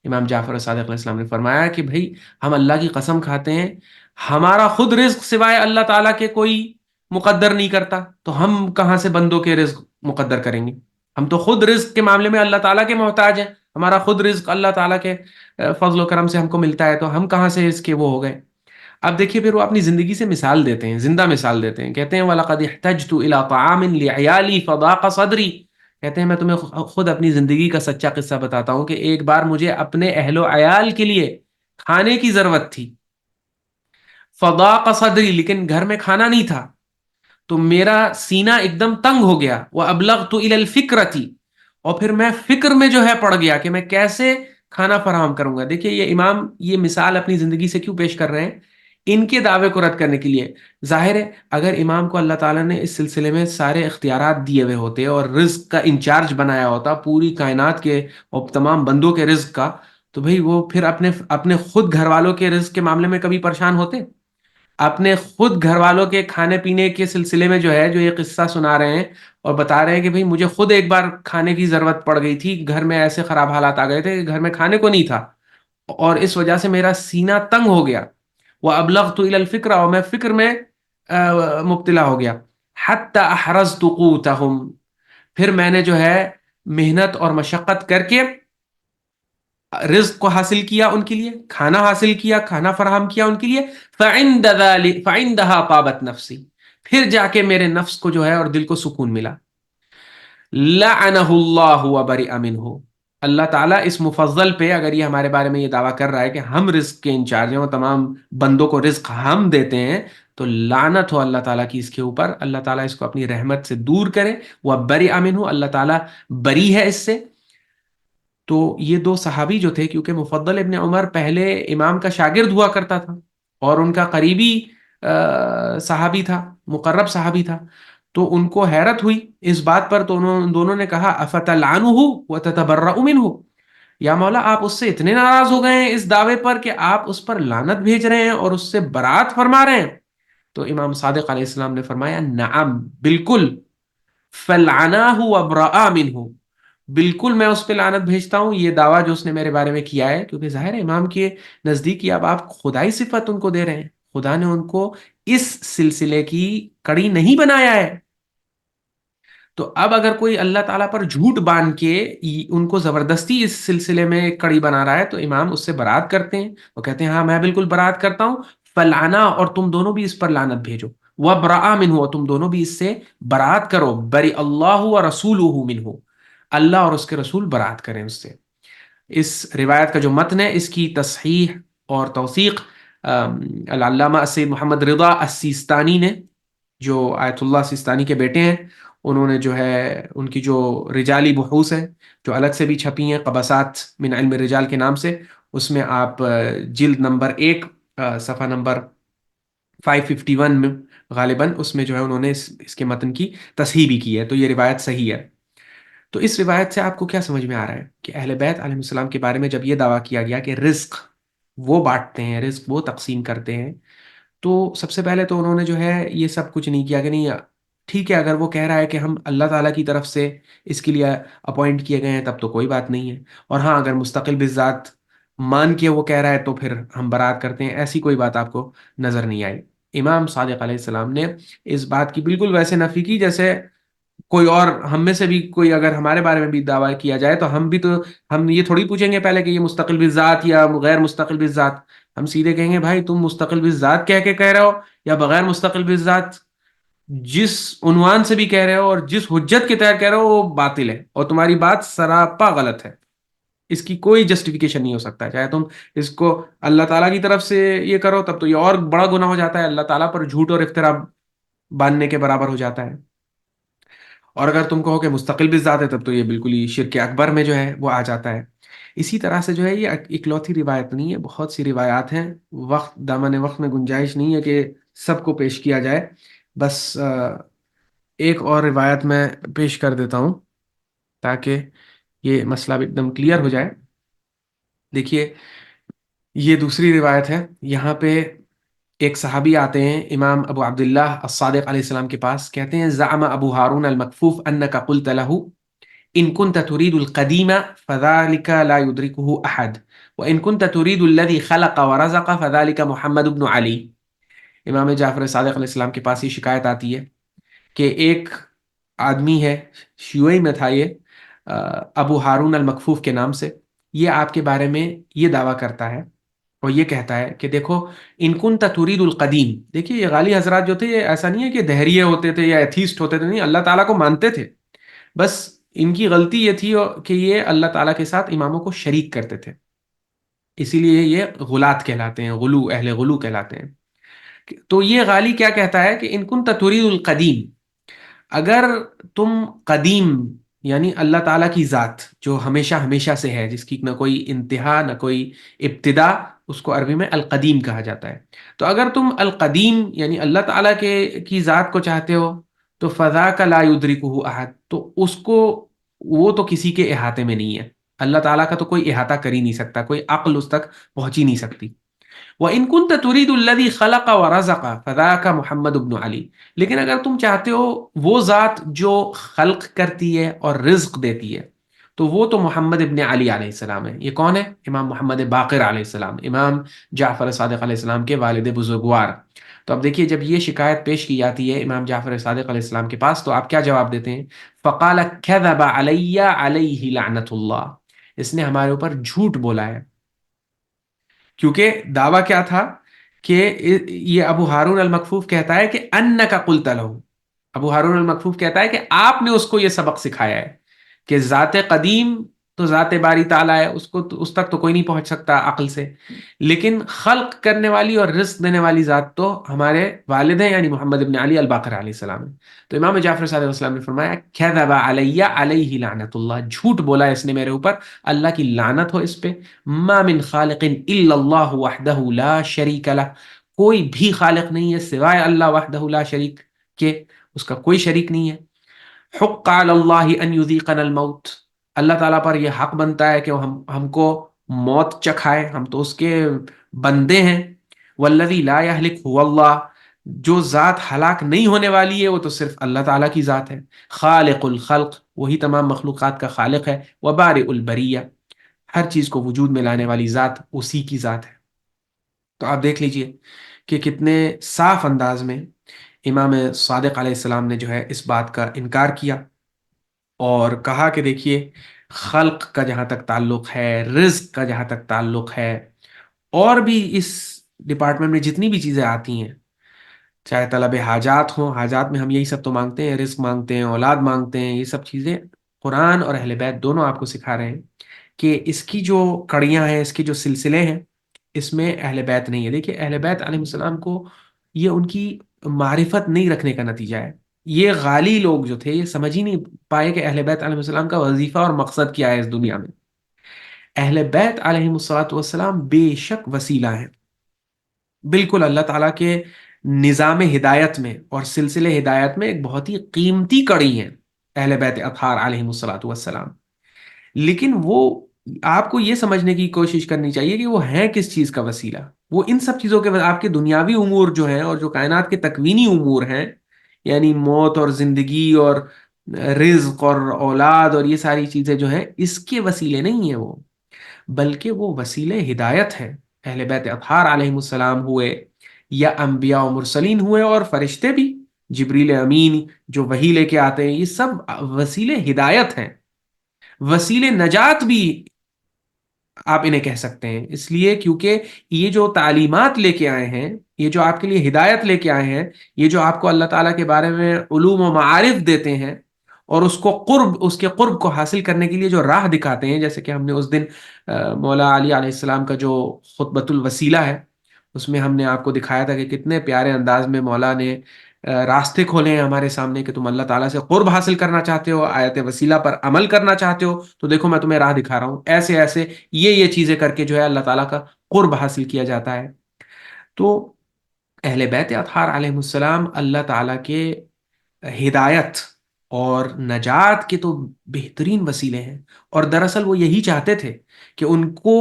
A: امام جعفر صادق علیہ السلام نے فرمایا کہ بھئی ہم اللہ کی قسم کھاتے ہیں، ہمارا خود رزق سوائے اللہ تعالیٰ کے کوئی مقدر نہیں کرتا، تو ہم کہاں سے بندوں کے رزق مقدر کریں گے؟ ہم تو خود رزق کے معاملے میں اللہ تعالیٰ کے محتاج ہیں، ہمارا خود رزق اللہ تعالیٰ کے فضل و کرم سے ہم کو ملتا ہے، تو ہم کہاں سے اس کے وہ ہو گئے؟ اب دیکھیے پھر وہ اپنی زندگی سے مثال دیتے ہیں، زندہ مثال دیتے ہیں. کہتے ہیں وَلَقَدِ احْتَجْتُ إِلَىٰ طَعَامٍ لِعِيَالِي فَضَاقَ صَدْرِي. کہتے ہیں میں تمہیں خود اپنی زندگی کا سچا قصہ بتاتا ہوں کہ ایک بار مجھے اپنے اہل و عیال کے لیے کھانے کی ضرورت تھی. فَضَاقَ صَدْرِي، لیکن گھر میں کھانا نہیں تھا تو میرا سینہ ایک دم تنگ ہو گیا. وَأَبْلَغْتُ إِلَى الْفِكْرَةِ، اور پھر میں فکر میں جو ہے پڑ گیا کہ میں کیسے کھانا فراہم کروں گا. دیکھیے یہ امام یہ مثال اپنی زندگی سے کیوں پیش کر رہے ہیں؟ ان کے دعوے کو رد کرنے کے لیے. ظاہر ہے اگر امام کو اللہ تعالیٰ نے اس سلسلے میں سارے اختیارات دیے ہوئے ہوتے اور رزق کا انچارج بنایا ہوتا پوری کائنات کے اور تمام بندوں کے رزق کا، تو بھئی وہ پھر اپنے خود گھر والوں کے رزق کے معاملے میں کبھی پریشان ہوتے؟ اپنے خود گھر والوں کے کھانے پینے کے سلسلے میں جو ہے جو یہ قصہ سنا رہے ہیں اور بتا رہے ہیں کہ بھئی مجھے خود ایک بار کھانے کی ضرورت پڑ گئی تھی، گھر میں ایسے خراب حالات آ گئے تھے کہ گھر میں کھانے کو نہیں تھا اور اس وجہ سے میرا سینہ تنگ ہو گیا. وَأَبْلَغْتُ إِلَى الْفِكْرَةِ، اور میں فکر میں مبتلا ہو گیا. حَتَّى أَحْرَزْتُ قُوتَهُمْ، پھر میں نے جو ہے محنت اور مشقت کر کے رزق کو حاصل کیا، ان کے لیے کھانا حاصل کیا، کھانا فراہم کیا ان کے لیے. فَعِندَهَا طَابَتْ نَفْسِي، پھر جا کے میرے نفس کو جو ہے اور دل کو سکون ملا. لعنہ اللہ وبرئ منہ، اللہ تعالیٰ اس مفضل پہ اگر یہ ہمارے بارے میں یہ دعویٰ کر رہا ہے کہ ہم رزق کے انچارج ہیں اور تمام بندوں کو رزق ہم دیتے ہیں، تو لعنت ہو اللہ تعالیٰ کی اس کے اوپر. اللہ تعالیٰ اس کو اپنی رحمت سے دور کرے. وبرئ منہ، اللہ تعالیٰ بری ہے اس سے. تو یہ دو صحابی جو تھے، کیونکہ مفضل ابن عمر پہلے امام کا شاگرد ہوا کرتا تھا اور ان کا قریبی صحابی تھا، مقرب صحابی تھا، تو ان کو حیرت ہوئی اس بات پر، تو دونوں نے کہا افتلعنہ وتتبرأ منہ، یا مولا آپ اس سے اتنے ناراض ہو گئے ہیں اس دعوے پر کہ آپ اس پر لعنت بھیج رہے ہیں اور اس سے برات فرما رہے ہیں؟ تو امام صادق علیہ السلام نے فرمایا نعم، بالکل، فلعناہ وابرأ منہ، بالکل میں اس پہ لعنت بھیجتا ہوں، یہ دعویٰ جو اس نے میرے بارے میں کیا ہے، کیونکہ ظاہر ہے امام کے نزدیک اب آپ خدائی صفت ان کو دے رہے ہیں، خدا نے ان کو اس سلسلے کی کڑی نہیں بنایا ہے، تو اب اگر کوئی اللہ تعالیٰ پر جھوٹ باندھ کے ان کو زبردستی اس سلسلے میں ایک کڑی بنا رہا ہے، تو امام اس سے برات کرتے ہیں، وہ کہتے ہیں ہاں میں بالکل برات کرتا ہوں، فلانا، اور تم دونوں بھی اس پر لعنت بھیجو، وَبْرَأَ مِنْهُ، اور تم دونوں بھی اس سے برات کرو، بری اللہ و رسولہ منہ، اللہ اور اس کے رسول برات کریں اس سے۔ اس روایت کا جو متن ہے اس کی تصحیح اور توثیق العلامہ سید محمد رضا السیستانی نے، جو آیت اللہ سیستانی کے بیٹے ہیں، انہوں نے جو ہے ان کی جو رجالی بحوث ہے جو الگ سے بھی چھپی ہیں، قبسات من علم الرجال کے نام سے، اس میں آپ جلد نمبر 1 صفحہ نمبر 551 میں غالباً اس میں جو ہے انہوں نے اس کے متن کی تصحیح بھی کی ہے، تو یہ روایت صحیح ہے۔ تو اس روایت سے آپ کو کیا سمجھ میں آ رہا ہے کہ اہل بیت علیہ السلام کے بارے میں جب یہ دعویٰ کیا گیا کہ رزق وہ بانٹتے ہیں، رزق وہ تقسیم کرتے ہیں، تو سب سے پہلے تو انہوں نے جو ہے یہ سب کچھ نہیں کیا کہ نہیں ٹھیک ہے اگر وہ کہہ رہا ہے کہ ہم اللہ تعالیٰ کی طرف سے اس کے لیے اپوائنٹ کیے گئے ہیں تب تو کوئی بات نہیں ہے، اور ہاں اگر مستقل بالذات مان کے وہ کہہ رہا ہے تو پھر ہم برات کرتے ہیں، ایسی کوئی بات آپ کو نظر نہیں آئی۔ امام صادق علیہ السلام نے اس بات کی بالکل ویسے نفی کی جیسے کوئی اور ہم میں سے بھی کوئی اگر ہمارے بارے میں بھی دعویٰ کیا جائے تو ہم یہ تھوڑی پوچھیں گے پہلے کہ یہ مستقل بالذات یا غیر مستقل بالذات، ہم سیدھے کہیں گے بھائی تم مستقل بالذات کہہ رہے ہو یا بغیر مستقل بالذات، جس عنوان سے بھی کہہ رہے ہو اور جس حجت کے تحت کہہ رہے ہو وہ باطل ہے اور تمہاری بات سراپا غلط ہے، اس کی کوئی جسٹیفیکیشن نہیں ہو سکتا، چاہے تم اس کو اللہ تعالیٰ کی طرف سے یہ کرو تب تو یہ اور بڑا گناہ ہو جاتا ہے، اللہ تعالیٰ پر جھوٹ اور افترا باندھنے کے برابر ہو جاتا ہے، اور اگر تم کہو کہ مستقل بھی ذات ہے تب تو یہ بالکل ہی شرک اکبر میں جو ہے وہ آ جاتا ہے۔ اسی طرح سے جو ہے یہ اکلوتی روایت نہیں ہے، بہت سی روایات ہیں، وقت دامن وقت میں گنجائش نہیں ہے کہ سب کو پیش کیا جائے، بس ایک اور روایت میں پیش کر دیتا ہوں تاکہ یہ مسئلہ ایک دم کلیئر ہو جائے۔ دیکھیے یہ دوسری روایت ہے، یہاں پہ ایک صحابی آتے ہیں امام ابو عبداللہ الصادق علیہ السلام کے پاس، کہتے ہیں زعم ابو ہارون المکفوف انک قلت له ان كنت تريد القديم فذلك لا يدركه احد وان كنت تريد الذي خلق ورزق فذلك محمد بن علی۔ امام جعفر صادق علیہ السلام کے پاس یہ شکایت آتی ہے کہ ایک آدمی ہے، شیوعی میں تھا یہ، ابو ہارون المکفوف کے نام سے، یہ آپ کے بارے میں یہ دعویٰ کرتا ہے اور یہ کہتا ہے کہ دیکھو ان کنت ترید القدیم، دیکھیے یہ غالی حضرات جو تھے یہ ایسا نہیں ہے کہ دہریے ہوتے تھے یا ایتھیسٹ ہوتے تھے، نہیں، اللہ تعالیٰ کو مانتے تھے، بس ان کی غلطی یہ تھی کہ یہ اللہ تعالیٰ کے ساتھ اماموں کو شریک کرتے تھے، اسی لیے یہ غلات کہلاتے ہیں، غلو، اہل غلو کہلاتے ہیں۔ تو یہ غالی کیا کہتا ہے کہ ان کنت ترید القدیم، اگر تم قدیم یعنی اللہ تعالیٰ کی ذات جو ہمیشہ ہمیشہ سے ہے، جس کی نہ کوئی انتہا نہ کوئی ابتدا، اس کو عربی میں القدیم کہا جاتا ہے، تو اگر تم القدیم یعنی اللہ تعالیٰ کی ذات کو چاہتے ہو تو فضا کا لا یدرکہ احد، تو اس کو وہ تو کسی کے احاطے میں نہیں ہے، اللہ تعالیٰ کا تو کوئی احاطہ کر ہی نہیں سکتا، کوئی عقل اس تک پہنچ ہی نہیں سکتی۔ وَإِن كُنْتَ تُرِيدُ الَّذِي خَلَقَ وَرَزَقَ فَذَاكَ محمد بن علی، لیکن اگر تم چاہتے ہو وہ ذات جو خلق کرتی ہے اور رزق دیتی ہے تو وہ تو محمد ابن علی علیہ السلام ہے۔ یہ کون ہے؟ امام محمد باقر علیہ السلام، امام جعفر صادق علیہ السلام کے والد بزرگوار۔ تو اب دیکھیے جب یہ شکایت پیش کی جاتی ہے امام جعفر صادق علیہ السلام کے پاس تو آپ کیا جواب دیتے ہیں؟ فَقَالَ كَذَبَ عَلَيَّ عَلَيْهِ لَعْنَةُ اللَّهِ، اس نے ہمارے اوپر جھوٹ بولا ہے، کیونکہ دعویٰ کیا تھا کہ یہ ابو ہارون المکفوف کہتا ہے کہ انک قلت لہ، ابو ہارون المکفوف کہتا ہے کہ آپ نے اس کو یہ سبق سکھایا ہے کہ ذات قدیم تو ذات باری تعالیٰ ہے، اس تک تو کوئی نہیں پہنچ سکتا عقل سے، لیکن خلق کرنے والی اور رزق دینے والی ذات تو ہمارے والد ہیں یعنی محمد ابن علی الباقر علیہ السلام ہے۔ تو امام جعفر صادق علیہ السلام نے فرمایا کذب علی علیہ لعنت اللہ، جھوٹ بولا ہے اس نے میرے اوپر، اللہ کی لعنت ہو اس پہ۔ ما من خالق الا اللہ وحدہ لا شریک لہ، کوئی بھی خالق نہیں ہے سوائے اللہ وحدہ لا شریک کے، اس کا کوئی شریک نہیں ہے. حق علی اللہ ان یذیقنا الموت، اللہ تعالیٰ پر یہ حق بنتا ہے کہ وہ ہم کو موت چکھائے، ہم تو اس کے بندے ہیں. والذی لا یہلک هو اللہ، جو ذات ہلاک نہیں ہونے والی ہے وہ تو صرف اللہ تعالیٰ کی ذات ہے. خالق الخلق، وہی تمام مخلوقات کا خالق ہے. وبارئ البریہ، ہر چیز کو وجود میں لانے والی ذات اسی کی ذات ہے. تو آپ دیکھ لیجئے کہ کتنے صاف انداز میں امام صادق علیہ السلام نے جو ہے اس بات کا انکار کیا اور کہا کہ دیکھیے، خلق کا جہاں تک تعلق ہے، رزق کا جہاں تک تعلق ہے، اور بھی اس ڈپارٹمنٹ میں جتنی بھی چیزیں آتی ہیں، چاہے طلب حاجات ہوں، حاجات میں ہم یہی سب تو مانگتے ہیں، رزق مانگتے ہیں، اولاد مانگتے ہیں، یہ سب چیزیں قرآن اور اہل بیت دونوں آپ کو سکھا رہے ہیں کہ اس کی جو کڑیاں ہیں، اس کے جو سلسلے ہیں، اس میں اہل بیت نہیں ہے. دیکھیے اہل بیت علیہ السلام کو یہ ان کی معرفت نہیں رکھنے کا نتیجہ ہے. یہ غالی لوگ جو تھے یہ سمجھ ہی نہیں پائے کہ اہل بیت علیہ السلام کا وظیفہ اور مقصد کیا ہے اس دنیا میں. اہل بیت علیہ السلام بے شک وسیلہ ہیں، بالکل اللہ تعالیٰ کے نظام ہدایت میں اور سلسلے ہدایت میں ایک بہت ہی قیمتی کڑی ہیں اہل بیت اطہار علیہ السلام. لیکن وہ آپ کو یہ سمجھنے کی کوشش کرنی چاہیے کہ وہ ہیں کس چیز کا وسیلہ. وہ ان سب چیزوں کے آپ کے دنیاوی امور جو ہیں اور جو کائنات کے تکوینی امور ہیں، یعنی موت اور زندگی اور رزق اور اولاد اور یہ ساری چیزیں جو ہیں، اس کے وسیلے نہیں ہیں وہ، بلکہ وہ وسیلے ہدایت ہیں. اہل بیت اطہار علیہ السلام ہوئے یا انبیاء و مرسلین ہوئے اور فرشتے بھی، جبریل امین جو وحی لے کے آتے ہیں، یہ سب وسیلے ہدایت ہیں. وسیلے نجات بھی آپ انہیں کہہ سکتے ہیں، اس لیے کیونکہ یہ جو تعلیمات لے کے آئے ہیں، یہ جو آپ کے لیے ہدایت لے کے آئے ہیں، یہ جو آپ کو اللہ تعالیٰ کے بارے میں علوم و معارف دیتے ہیں اور اس کے قرب کو حاصل کرنے کے لیے جو راہ دکھاتے ہیں، جیسے کہ ہم نے اس دن مولا علی علیہ السلام کا جو خطبۃ الوسیلہ ہے، اس میں ہم نے آپ کو دکھایا تھا کہ کتنے پیارے انداز میں مولا نے راستے کھولے ہیں ہمارے سامنے کہ تم اللہ تعالیٰ سے قرب حاصل کرنا چاہتے ہو، آیت وسیلہ پر عمل کرنا چاہتے ہو، تو دیکھو میں تمہیں راہ دکھا رہا ہوں، ایسے ایسے یہ چیزیں کر کے جو ہے اللہ تعالیٰ کا قرب حاصل کیا جاتا ہے. تو اہل بیت اطہار علیہ السلام اللہ تعالیٰ کے ہدایت اور نجات کے تو بہترین وسیلے ہیں، اور دراصل وہ یہی چاہتے تھے کہ ان کو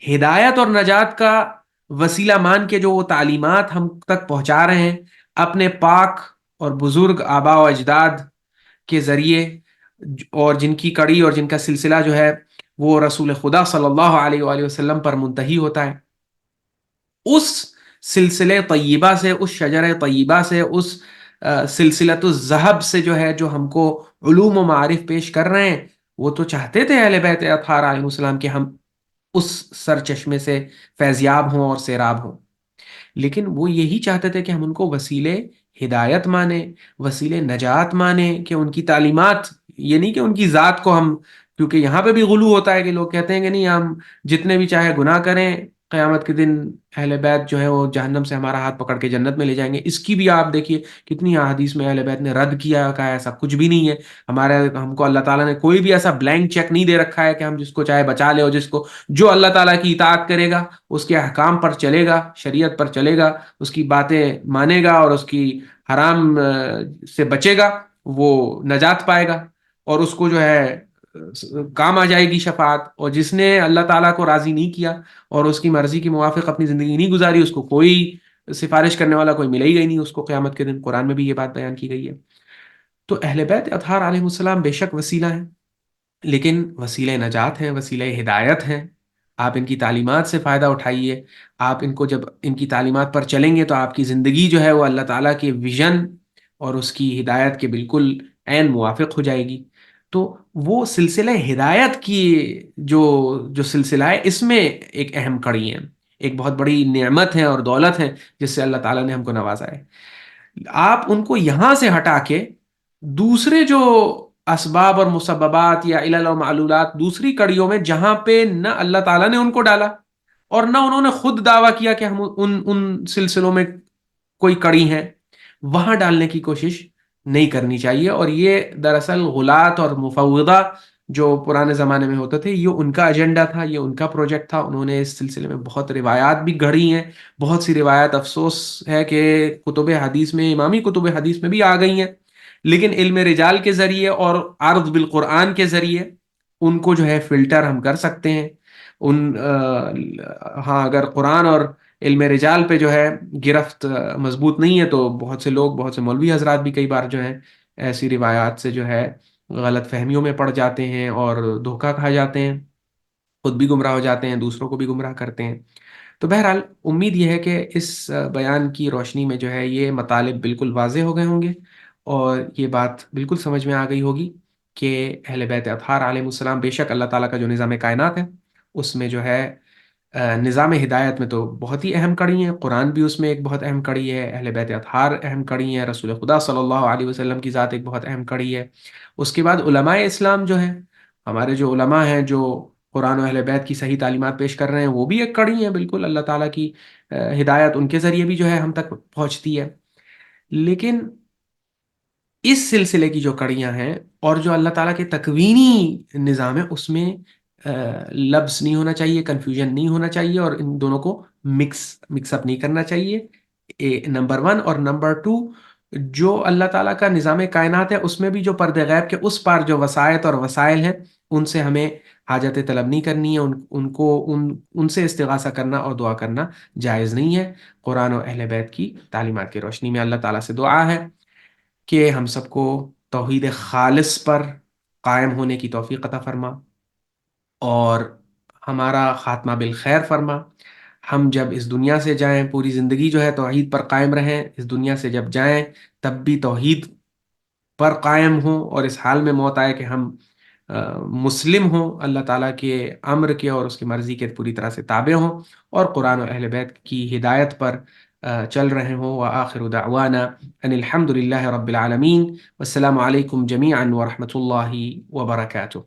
A: ہدایت اور نجات کا وسیلہ مان کے جو وہ تعلیمات ہم تک پہنچا رہے ہیں اپنے پاک اور بزرگ آبا و اجداد کے ذریعے، اور جن کی کڑی اور جن کا سلسلہ جو ہے وہ رسول خدا صلی اللہ علیہ وآلہ وسلم پر منتہی ہوتا ہے، اس سلسلے طیبہ سے، اس شجر طیبہ سے، اس سلسلۃ الذہب سے جو ہے، جو ہم کو علوم و معارف پیش کر رہے ہیں، وہ تو چاہتے تھے اہل بیت اطہار علیہ السلام کہ ہم اس سر چشمے سے فیضیاب ہوں اور سیراب ہوں. لیکن وہ یہی چاہتے تھے کہ ہم ان کو وسیلے ہدایت مانیں، وسیلے نجات مانیں، کہ ان کی تعلیمات، یہ نہیں کہ ان کی ذات کو ہم، کیونکہ یہاں پہ بھی غلو ہوتا ہے کہ لوگ کہتے ہیں کہ نہیں، ہم جتنے بھی چاہے گناہ کریں، قیامت کے دن اہل بیت جو ہے وہ جہنم سے ہمارا ہاتھ پکڑ کے جنت میں لے جائیں گے. اس کی بھی آپ دیکھیے کتنی احادیث میں اہل بیت نے رد کیا، کہا ایسا کچھ بھی نہیں ہے. ہم کو اللہ تعالیٰ نے کوئی بھی ایسا بلینک چیک نہیں دے رکھا ہے کہ ہم جس کو چاہے بچا لے، اور جو اللہ تعالیٰ کی اطاعت کرے گا، اس کے احکام پر چلے گا، شریعت پر چلے گا، اس کی باتیں مانے گا اور اس کی حرام سے بچے گا، وہ نجات پائے گا اور اس کو جو ہے کام آ جائے گی شفاعت. اور جس نے اللہ تعالیٰ کو راضی نہیں کیا اور اس کی مرضی کے موافق اپنی زندگی نہیں گزاری، اس کو کوئی سفارش کرنے والا کوئی ملے گا ہی نہیں اس کو قیامت کے دن. قرآن میں بھی یہ بات بیان کی گئی ہے. تو اہل بیت اطہار علیہ السلام بے شک وسیلہ ہیں، لیکن وسیلہ نجات ہیں، وسیلہ ہدایت ہیں. آپ ان کی تعلیمات سے فائدہ اٹھائیے. آپ ان کو جب ان کی تعلیمات پر چلیں گے تو آپ کی زندگی جو ہے وہ اللہ تعالیٰ کے ویژن اور اس کی ہدایت کے بالکل عین موافق ہو جائے گی. تو وہ سلسلہ ہدایت کی جو سلسلہ ہے، اس میں ایک اہم کڑی ہے، ایک بہت بڑی نعمت ہے اور دولت ہے جس سے اللہ تعالیٰ نے ہم کو نوازا ہے. آپ ان کو یہاں سے ہٹا کے دوسرے جو اسباب اور مسببات یا علل و معلولات، دوسری کڑیوں میں جہاں پہ نہ اللہ تعالیٰ نے ان کو ڈالا اور نہ انہوں نے خود دعویٰ کیا کہ ہم ان سلسلوں میں کوئی کڑی ہیں، وہاں ڈالنے کی کوشش نہیں کرنی چاہیے. اور یہ دراصل غلات اور مفوضہ جو پرانے زمانے میں ہوتے تھے، یہ ان کا ایجنڈا تھا، یہ ان کا پروجیکٹ تھا. انہوں نے اس سلسلے میں بہت روایات بھی گھڑی ہیں. بہت سی روایات افسوس ہے کہ کتب حدیث میں، امامی کتب حدیث میں بھی آ گئی ہیں، لیکن علم رجال کے ذریعے اور عرض بالقرآن کے ذریعے ان کو جو ہے فلٹر ہم کر سکتے ہیں. ہاں، اگر قرآن اور علم رجال پہ جو ہے گرفت مضبوط نہیں ہے، تو بہت سے لوگ، بہت سے مولوی حضرات بھی کئی بار جو ہے ایسی روایات سے جو ہے غلط فہمیوں میں پڑ جاتے ہیں اور دھوکہ کھا جاتے ہیں، خود بھی گمراہ ہو جاتے ہیں، دوسروں کو بھی گمراہ کرتے ہیں. تو بہرحال امید یہ ہے کہ اس بیان کی روشنی میں جو ہے یہ مطالب بالکل واضح ہو گئے ہوں گے، اور یہ بات بالکل سمجھ میں آ گئی ہوگی کہ اہل بیت اطہار علیہ السلام، بے شک اللہ تعالیٰ کا جو نظام کائنات ہے اس میں جو ہے نظام ہدایت میں تو بہت ہی اہم کڑی ہیں. قرآن بھی اس میں ایک بہت اہم کڑی ہے، اہل بیت اطہار اہم کڑی ہیں، رسول خدا صلی اللہ علیہ وسلم کی ذات ایک بہت اہم کڑی ہے. اس کے بعد علماء اسلام جو ہیں، ہمارے جو علماء ہیں جو قرآن و اہل بیت کی صحیح تعلیمات پیش کر رہے ہیں، وہ بھی ایک کڑی ہیں. بالکل اللہ تعالیٰ کی ہدایت ان کے ذریعے بھی جو ہے ہم تک پہنچتی ہے. لیکن اس سلسلے کی جو کڑیاں ہیں اور جو اللہ تعالیٰ کے تکوینی نظام ہے، اس میں لبس نہیں ہونا چاہیے، کنفیوژن نہیں ہونا چاہیے، اور ان دونوں کو مکس اپ نہیں کرنا چاہیے. Number one. اور نمبر ٹو، جو اللہ تعالیٰ کا نظام کائنات ہے اس میں بھی جو پردے غیب کے اس پار جو وسائط اور وسائل ہیں، ان سے ہمیں حاجت طلب نہیں کرنی ہے، ان سے استغاثہ کرنا اور دعا کرنا جائز نہیں ہے. قرآن و اہل بیت کی تعلیمات کی روشنی میں اللہ تعالیٰ سے دعا ہے کہ ہم سب کو توحید خالص پر قائم ہونے کی توفیق عطا فرما، اور ہمارا خاتمہ بالخیر فرما. ہم جب اس دنیا سے جائیں، پوری زندگی جو ہے توحید پر قائم رہیں، اس دنیا سے جب جائیں تب بھی توحید پر قائم ہوں، اور اس حال میں موت آئے کہ ہم مسلم ہوں، اللہ تعالیٰ کے امر کے اور اس کی مرضی کے پوری طرح سے تابع ہوں، اور قرآن و اہل بیت کی ہدایت پر چل رہے ہوں. وآخر دعوانا ان الحمد للہ رب العالمین، والسلام علیکم جمیعا ورحمۃ اللہ وبرکاتہ.